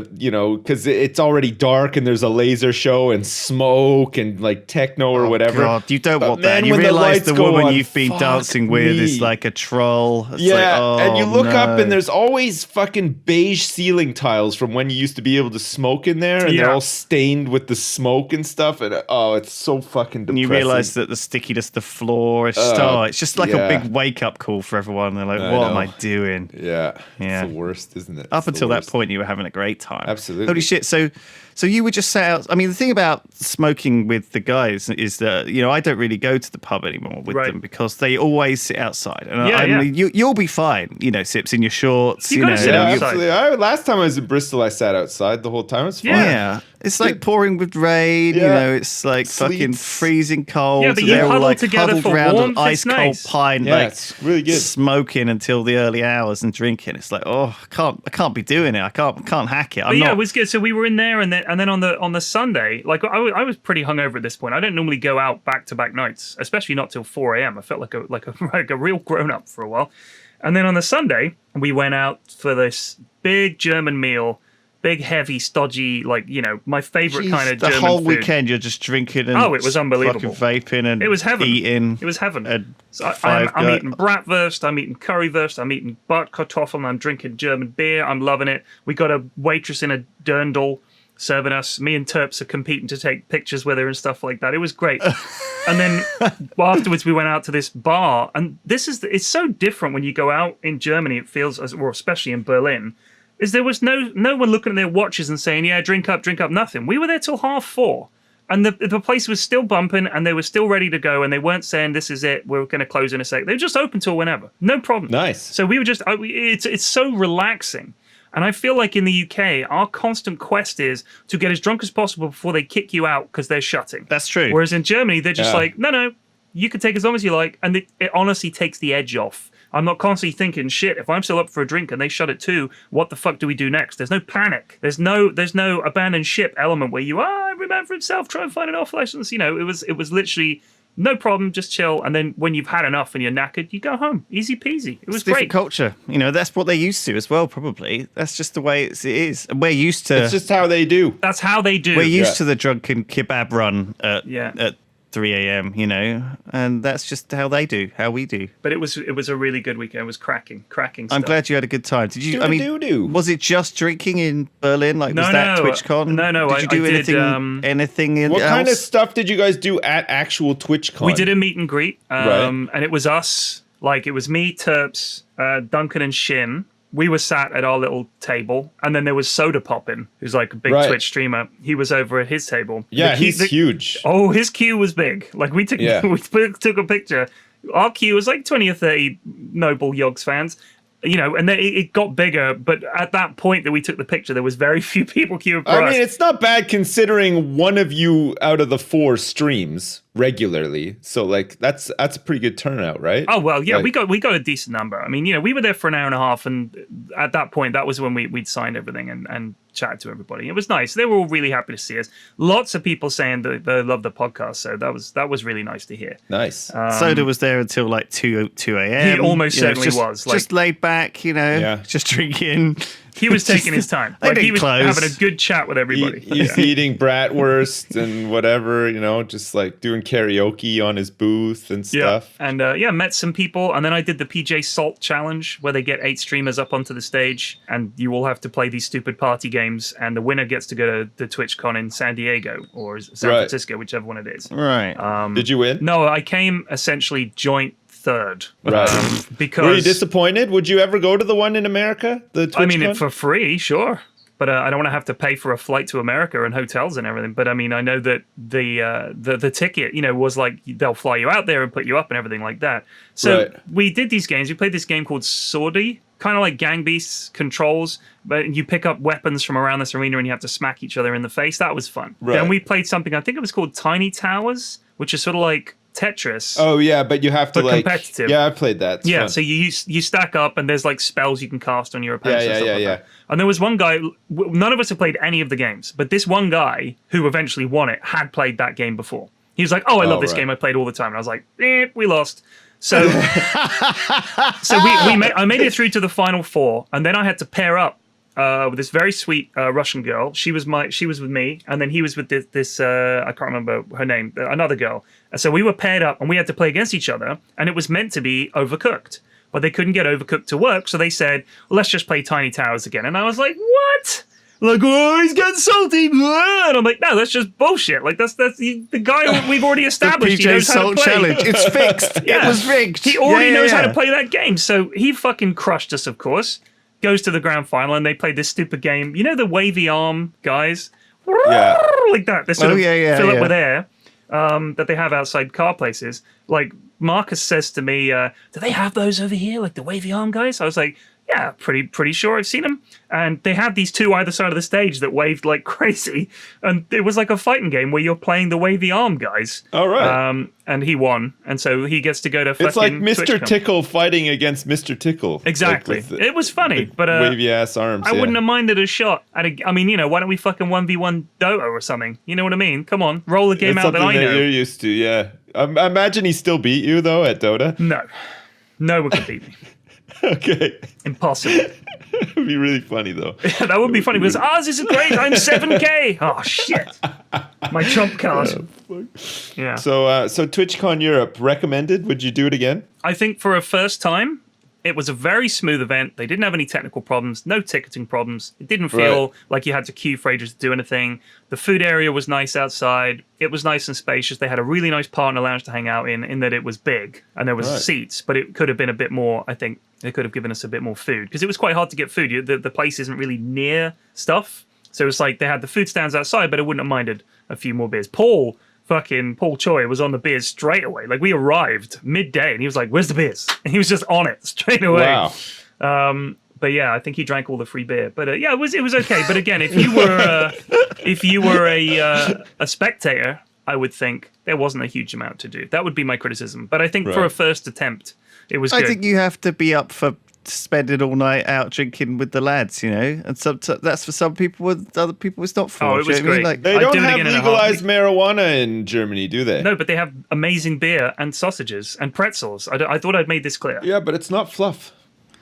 because it's already dark and there's a laser show and smoke and like techno or whatever. God, you don't But want that. man, You when the realize lights the go woman on, you've been fuck dancing with me. is like a troll. It's Yeah, like, oh, and you look up no. and there's always fucking beige ceiling tiles from when you used to be able to smoke in there, and Yeah. they're all stained with the smoke and stuff. And it's so fucking depressing. And you realize that the stickiness of the floor is just, it's just like yeah. a big wake-up call for everyone. They're like, I what am know. I doing? Yeah, Yeah. it's the worst, isn't it? Up It's the until that worst. point, you were having a great time. Absolutely. Holy shit! So you were just sat out. I mean, the thing about smoking with the guys is that I don't really go to the pub anymore with Right. them because they always sit outside. And Yeah, I mean, you'll be fine. Sips in your shorts. You gotta sit Yeah, outside. absolutely. Last time I was in Bristol, I sat outside the whole time. It was fine. Yeah. It's like pouring with rain, Yeah. it's like fucking Sleets. freezing cold. Yeah, but and you they're all huddle like together huddled for around warmth, an it's ice cold nice. pint, Yeah, like it's really good. smoking until the early hours and drinking. It's like, I can't be doing it. I can't hack it. But yeah, it was good. So we were in there, and then on the Sunday, like I was pretty hungover at this point. I don't normally go out back-to-back nights, especially not till 4 a.m. I felt like a real grown-up for a while. And then on the Sunday, we went out for this big German meal, big, heavy, stodgy, my favorite Jeez, kind of the German whole food. weekend you're just drinking and Oh, it was unbelievable. fucking vaping and It was heaven. eating. It was heaven. and So I'm Five eating bratwurst, I'm eating currywurst, I'm eating Bratkartoffeln, I'm drinking German beer, I'm loving it. We got a waitress in a dirndl serving us. Me and Terps are competing to take pictures with her and stuff like that. It was great. And then afterwards we went out to this bar, and it's so different when you go out in Germany. It feels, or especially in Berlin, is there was no one looking at their watches and saying, yeah, drink up, nothing. We were there till 4:30. And the place was still bumping, and they were still ready to go, and they weren't saying, this is it, we're going to close in a sec. They were just open till whenever. No problem. Nice. So we were just, it's so relaxing. And I feel like in the UK, our constant quest is to get as drunk as possible before they kick you out because they're shutting. That's true. Whereas in Germany, they're just Yeah. like, no, you can take as long as you like. And it honestly takes the edge off. I'm not constantly thinking, shit, if I'm still up for a drink and they shut it too, what the fuck do we do next? There's no panic. There's no abandoned ship element where you, every man for himself, try and find an off license. It was literally no problem, just chill. And then when you've had enough and you're knackered, you go home. Easy peasy. It was It's different great. culture. That's what they're used to as well, probably. That's just the way it is. And we're used to It's just how they do. That's how they do. we're used Yeah. to the drunken kebab run at Yeah. 3 a.m., and that's just how we do. But it was a really good weekend. It was cracking stuff. I'm glad you had a good time. Did you? Do-do-do-do. Was it just drinking in Berlin? Like, was No, that no. TwitchCon? No, Did you do I did, anything What else? kind of stuff did you guys do at actual TwitchCon? We did a meet and greet, Right. and it was us. Like, it was me, Terps, Duncan, and Shin. We were sat at our little table, and then there was Soda Poppin', who's like a big Right. Twitch streamer. He was over at his table. Yeah, The queue- he's huge. Oh, his queue was big. Like, we took Yeah. we took a picture. Our queue was like 20 or 30 Noble Yogs fans. And then it got bigger, but at that point that we took the picture, there was very few people queuing for us. I mean, it's not bad considering one of you out of the 4 streams regularly. So like that's a pretty good turnout, right? Oh well, yeah, Like- we got a decent number. I mean, we were there for an hour and a half, and at that point, that was when we'd signed everything and chatted to everybody. It was nice. They were all really happy to see us. Lots of people saying that they love the podcast, so that was really nice to hear. Nice. Soda was there until like 2 a.m. He almost certainly just, was, just laid back, Yeah. just drinking, He was taking his time. Like he was close. having a good chat with everybody. He's eating bratwurst and whatever, just like doing karaoke on his booth and stuff. And met some people. And then I did the PJ Salt challenge where they get 8 streamers up onto the stage and you all have to play these stupid party games. And the winner gets to go to the TwitchCon in San Diego or San Francisco, whichever one it is. Right. Did you win? No, I came essentially joint third. Right. Because were you disappointed? Would you ever go to the one in America? The TwitchCon? I mean, for free, sure. But I don't want to have to pay for a flight to America and hotels and everything. But I mean, I know that the ticket, was like they'll fly you out there and put you up and everything like that. So we did these games. We played this game called Swordy, kind of like Gang Beasts controls, but you pick up weapons from around this arena and you have to smack each other in the face. That was fun. Right. Then we played something, I think it was called Tiny Towers, which is sort of like Tetris. Oh yeah, but you have to like competitive. Yeah, I played that. It's fun. So you stack up and there's like spells you can cast on your opponents. Yeah. And there was one guy. None of us have played any of the games, but this one guy who eventually won it had played that game before. He was like, "Oh, I love this game. I played all the time." And I was like, we lost." So, I made it through to the final 4, and then I had to pair up with this very sweet Russian girl. She was with me, and then he was with this I can't remember her name, another girl. And so we were paired up, and we had to play against each other, and it was meant to be Overcooked, but they couldn't get Overcooked to work, so they said, well, "Let's just play Tiny Towers again." And I was like, "What?" Like, "Oh, he's getting salty," and I'm like, "No, that's just bullshit. Like, that's the guy we've already established. The he PJ knows how to Salt play. challenge. It's fixed. Yeah. It was rigged. He already knows how to play that game." So he fucking crushed us, of course. Goes to the grand final, and they played this stupid game. You know the wavy arm guys? Yeah. Like that. They sort of fill it yeah. with air that they have outside car places. Like, Marcus says to me, "Do they have those over here, like the wavy arm guys?" I was like, "Yeah, pretty sure I've seen them." And they had these 2 either side of the stage that waved like crazy, and it was like a fighting game where you're playing the wavy arm guys. All right. And he won, and so he gets to go to fucking It's like Mr. TwitchCon. Tickle fighting against Mr. Tickle. Exactly. Like It was funny, but wavy ass arms. I wouldn't have minded a shot. I mean, why don't we fucking 1v1 Dota or something? You know what I mean? Come on, roll a game It's out that something I know. you're used to. Yeah. I imagine he still beat you though at Dota. No one could beat me. Okay. Impossible. It'd be really funny though. That would be funny because ours is great. I'm 7K. Oh shit. My trump card. Yeah. So TwitchCon Europe recommended. Would you do it again? I think for a first time, it was a very smooth event. They didn't have any technical problems, no ticketing problems. It didn't feel like you had to queue for ages to do anything. The food area was nice outside. It was nice and spacious. They had a really nice partner lounge to hang out in that it was big and there was seats, but it could have been a bit more, I think. They could have given us a bit more food because it was quite hard to get food. The place isn't really near stuff. So it's like they had the food stands outside, but I wouldn't have minded a few more beers. Paul Choi was on the beers straight away. Like, we arrived midday and he was like, "Where's the beers?" And he was just on it straight away. Wow. But yeah, I think he drank all the free beer. But it was okay. But again, if you were a spectator, I would think there wasn't a huge amount to do. That would be my criticism. But I think for a first attempt, it was good. I think you have to be up for spending all night out drinking with the lads, and that's for some people. With other people, it's not for. Oh, it was great. Like, They I'd don't do it have again in a legalized marijuana in Germany, do they? No, but they have amazing beer and sausages and pretzels. I thought I'd made this clear. Yeah, but it's not fluff.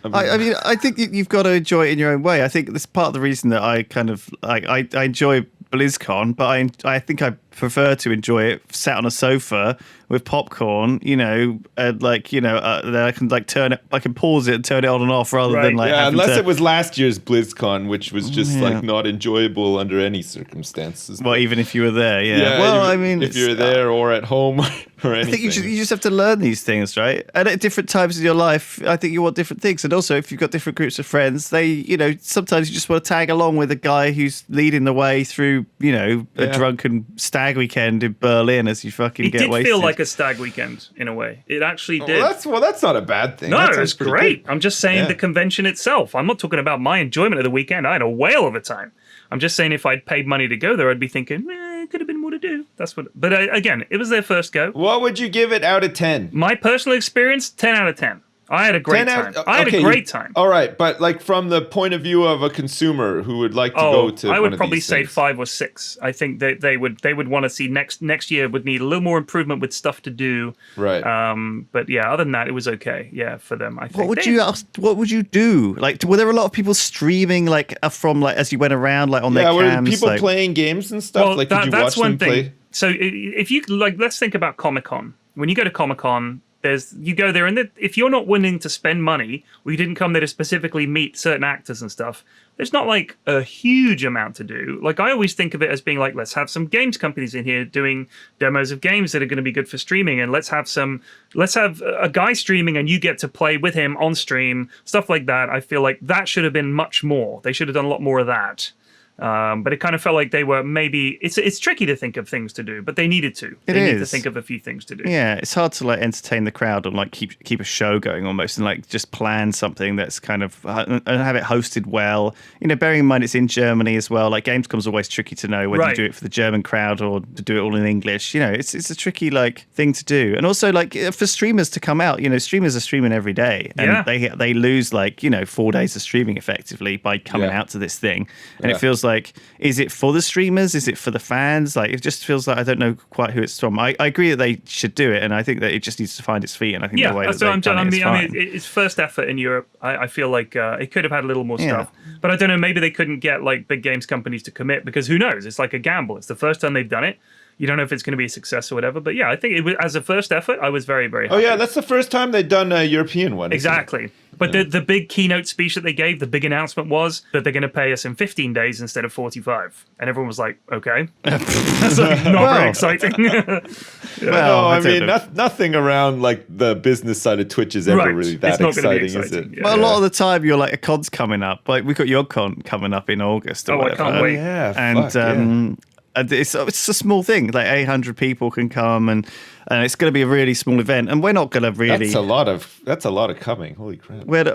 I mean, I think you've got to enjoy it in your own way. I think that's part of the reason that I kind of like I enjoy BlizzCon, but I think I prefer to enjoy it sat on a sofa with popcorn, and then I can I can pause it and turn it on and off rather than like. Yeah, unless it was last year's BlizzCon, which was just like not enjoyable under any circumstances. Well, even if you were there, yeah. Well, I mean, if you're there or at home or anything. I think you just have to learn these things, right? And at different times in your life, I think you want different things. And also, if you've got different groups of friends, sometimes you just want to tag along with a guy who's leading the way through, a drunken stag weekend in Berlin as you fucking get wasted. It did feel like a stag weekend in a way. It actually did. Well, that's not a bad thing. No, it was great. Good. I'm just saying the convention itself. I'm not talking about my enjoyment of the weekend. I had a whale of a time. I'm just saying if I'd paid money to go there, I'd be thinking, it could have been more to do. That's what. But again, it was their first go. What would you give it out of 10? My personal experience, 10 out of 10. I had a great 10 time. hours- I had okay, a great time. All right, but like from the point of view of a consumer who would like to go to I one would of probably these say things. 5 or 6. I think that they would want to see next year would need a little more improvement with stuff to do. Right. But yeah, other than that, it was okay. Yeah, for them, I think. What would you do? Like, were there a lot of people streaming like from like as you went around like on their were cams? people like, playing games and stuff? Well, like, did you that's watch them one thing. play? So if you like, let's think about Comic-Con. When you go to Comic-Con, you go there, and if you're not willing to spend money, or you didn't come there to specifically meet certain actors and stuff, there's not like a huge amount to do. Like, I always think of it as being like, let's have some games companies in here doing demos of games that are going to be good for streaming, and let's have a guy streaming and you get to play with him on stream, stuff like that. I feel like that should have been much more. They should have done a lot more of that. But it kind of felt like they were maybe it's tricky to think of things to do, but they needed to. They need to think of a few things to do. Yeah, it's hard to like entertain the crowd and like keep a show going almost, and like just plan something that's kind of and have it hosted well. You know, bearing in mind it's in Germany as well. Like Gamescom's always tricky to know whether you do it for the German crowd or to do it all in English. You know, it's a tricky like thing to do, and also like for streamers to come out. You know, streamers are streaming every day, and they lose like 4 days of streaming effectively by coming out to this thing, and it feels like, is it for the streamers? Is it for the fans? Like, it just feels like I don't know quite who it's from. I agree that they should do it, and I think that it just needs to find its feet. And I think the way that they've done it is fine. It's first effort in Europe. I feel like it could have had a little more stuff, but I don't know. Maybe they couldn't get like big games companies to commit, because who knows? It's like a gamble. It's the first time they've done it. You don't know if it's going to be a success or whatever. But yeah, I think it was, as a first effort, I was very, very happy. Oh yeah, that's the first time they've done a European one. Exactly. But the big keynote speech that they gave, the big announcement was that they're going to pay us in 15 days instead of 45. And everyone was like, okay. That's like not very exciting. Well, I mean, nothing around like the business side of Twitch is ever really that exciting, is it? Yeah. Well, a lot of the time you're like, a con's coming up. Like, we've got your con coming up in August or whatever. I can't wait. Yeah, and it's a small thing. Like 800 people can come, and it's going to be a really small event. And we're not going to really. That's a lot of coming. Holy crap! We're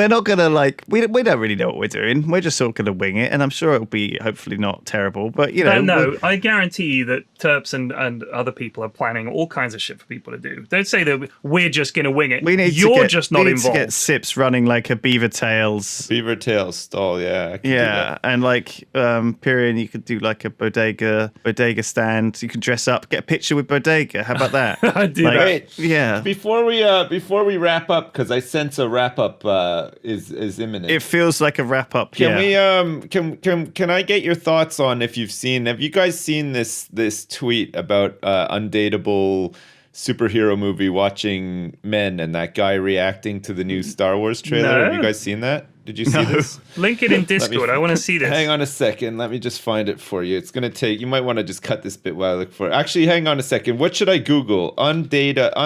not going to like. We don't really know what we're doing. We're just sort of going to wing it, and I'm sure it'll be hopefully not terrible. But no, I guarantee you that Terps and other people are planning all kinds of shit for people to do. Don't say that we're just going to wing it. You're just not involved. To get Sips running like a Beaver Tails stall. Yeah. And like Pyrion, you could do like a bodega stand. You can dress up, get a picture with Bodega. How about that? I do that. Wait, yeah. Before we wrap up, because I sense a wrap up is imminent. It feels like a wrap up. Can we can I get your thoughts on have you guys seen this tweet about undateable superhero movie watching men and that guy reacting to the new Star Wars trailer? No. Have you guys seen that? Did you see this? Link it in Discord. I want to see this. Hang on a second. Let me just find it for you. It's going to take... You might want to just cut this bit while I look for it. Actually, hang on a second. What should I Google? Undateable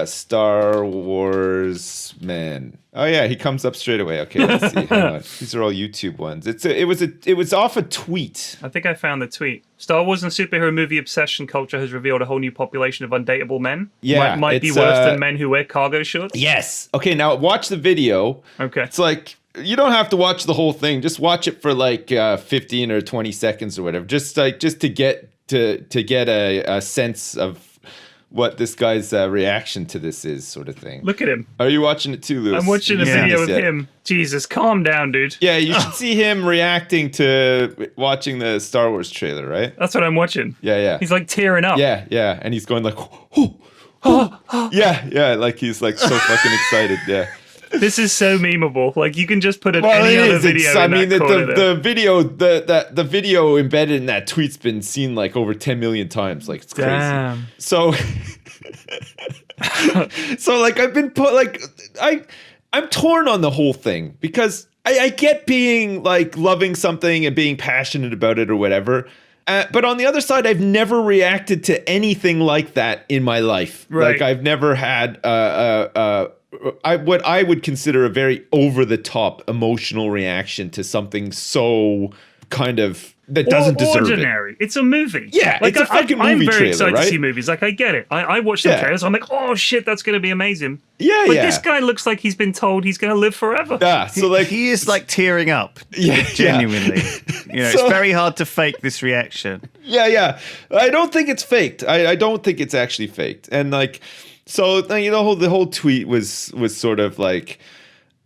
Star Wars man. Oh, yeah. He comes up straight away. Okay, let's see. Hang on. These are all YouTube ones. It was off a tweet. I think I found the tweet. Star Wars and superhero movie obsession culture has revealed a whole new population of undateable men. Yeah. Might be worse than men who wear cargo shorts. Yes. Okay, now watch the video. Okay. It's like, you don't have to watch the whole thing. Just watch it for like 15 or 20 seconds or whatever. Just to get a sense of what this guy's reaction to this is, sort of thing. Look at him. Are you watching it too, Lewis? I'm watching a video of him. Jesus, calm down, dude. Yeah, you should see him reacting to watching the Star Wars trailer, right? That's what I'm watching. Yeah. He's like tearing up. Yeah, and he's going like, yeah, like he's like so fucking excited, yeah. This is so memeable. Like, you can just put any other video. The video embedded in that tweet's been seen like over 10 million times. Like, it's crazy. Damn. So, like I've been I'm torn on the whole thing, because I get being like loving something and being passionate about it or whatever. But on the other side, I've never reacted to anything like that in my life. Right. Like, I've never had what I would consider a very over the top emotional reaction to something so kind of that doesn't deserve it. Ordinary. It's a movie. Yeah, like, it's a fucking movie I'm very trailer, excited right? to see movies. Like, I get it. I watch some Yeah. trailers. I'm like, oh shit, that's going to be amazing. Yeah, But yeah. this guy looks like he's been told he's going to live forever. Yeah, so like he is like tearing up. Yeah, Genuinely. You know, So- it's very hard to fake this reaction. Yeah. I don't think it's faked. I don't think it's actually faked. And like, so you know, the whole tweet was sort of like,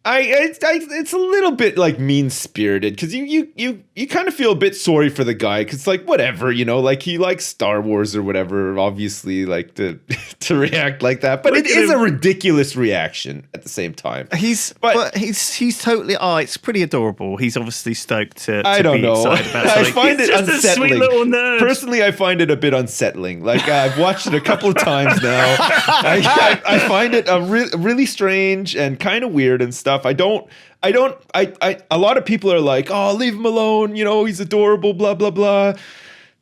it's a little bit like mean spirited because you kind of feel a bit sorry for the guy because like whatever, you know, like he likes Star Wars or whatever, obviously, like to react like that, but it is a ridiculous reaction at the same time. He's totally. Oh, it's pretty adorable. He's obviously stoked to I don't be know. excited about I something. find He's it just a unsettling. sweet little nerd. Personally, I find it a bit unsettling. Like I've watched it a couple of times now. I find it really strange and kind of weird and stuff. A lot of people are like, oh, leave him alone. You know, he's adorable, blah, blah, blah.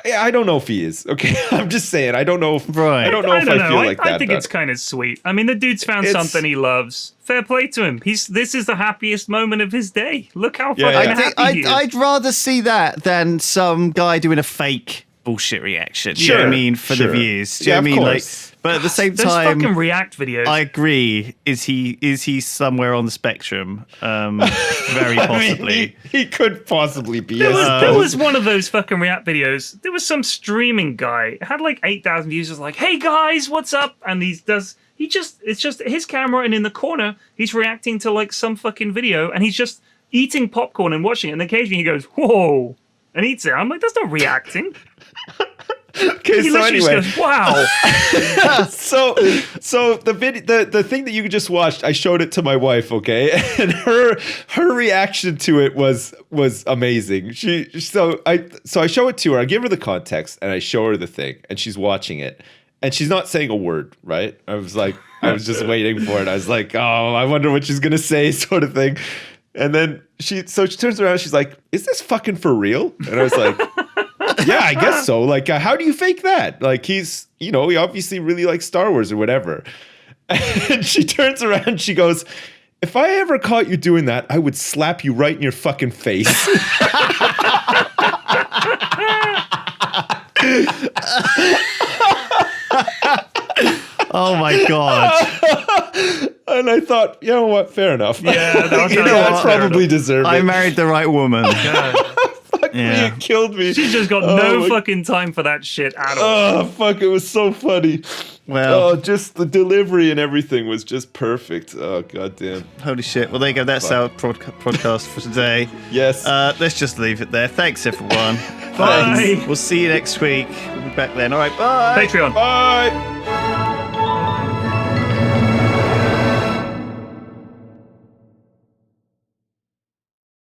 I don't know if he is. Okay. I'm just saying. I don't know if Right. I don't know if I feel like that. I think it's kind of sweet. I mean, the dude's found It's- something he loves. Fair play to him. This is the happiest moment of his day. Look how fucking Yeah. happy he is. I'd rather see that than some guy doing a fake bullshit reaction. Do you know what I Sure, mean? For sure. the views. Do you Yeah, know of what I mean? Like, course. but at the same Those time, fucking React videos. I agree. Is he somewhere on the spectrum? Very possibly. I mean, he could possibly be. There was one of those fucking React videos. There was some streaming guy. It had like 8,000 views. It was like, hey guys, what's up? And it's just his camera, and in the corner, he's reacting to like some fucking video, and he's just eating popcorn and watching it. And occasionally he goes, whoa, and eats it. I'm like, that's not reacting. Okay, He so literally anyway. just goes, wow. So the thing that you just watched, I showed it to my wife, okay, and her reaction to it was amazing. So I show it to her, I give her the context, and I show her the thing, and she's watching it, and she's not saying a word, right? I was just waiting for it. I was like, oh, I wonder what she's gonna say, sort of thing. And then she turns around, she's like, is this fucking for real? And I was like, yeah, I guess so. Like, how do you fake that? Like, he obviously really likes Star Wars or whatever. And she turns around and she goes, if I ever caught you doing that, I would slap you right in your fucking face. Oh my god. And I thought, you know what? Fair enough. Yeah, That's probably deserved. I married the right woman. Yeah. It killed me. She's just got no fucking time for that shit at all. Oh, fuck. It was so funny. Well, just the delivery and everything was just perfect. Oh, goddamn. holy shit. Well, there you go. That's our podcast for today. Yes. Let's just leave it there. Thanks, everyone. Bye. We'll see you next week. We'll be back then. All right. Bye. Patreon. Bye.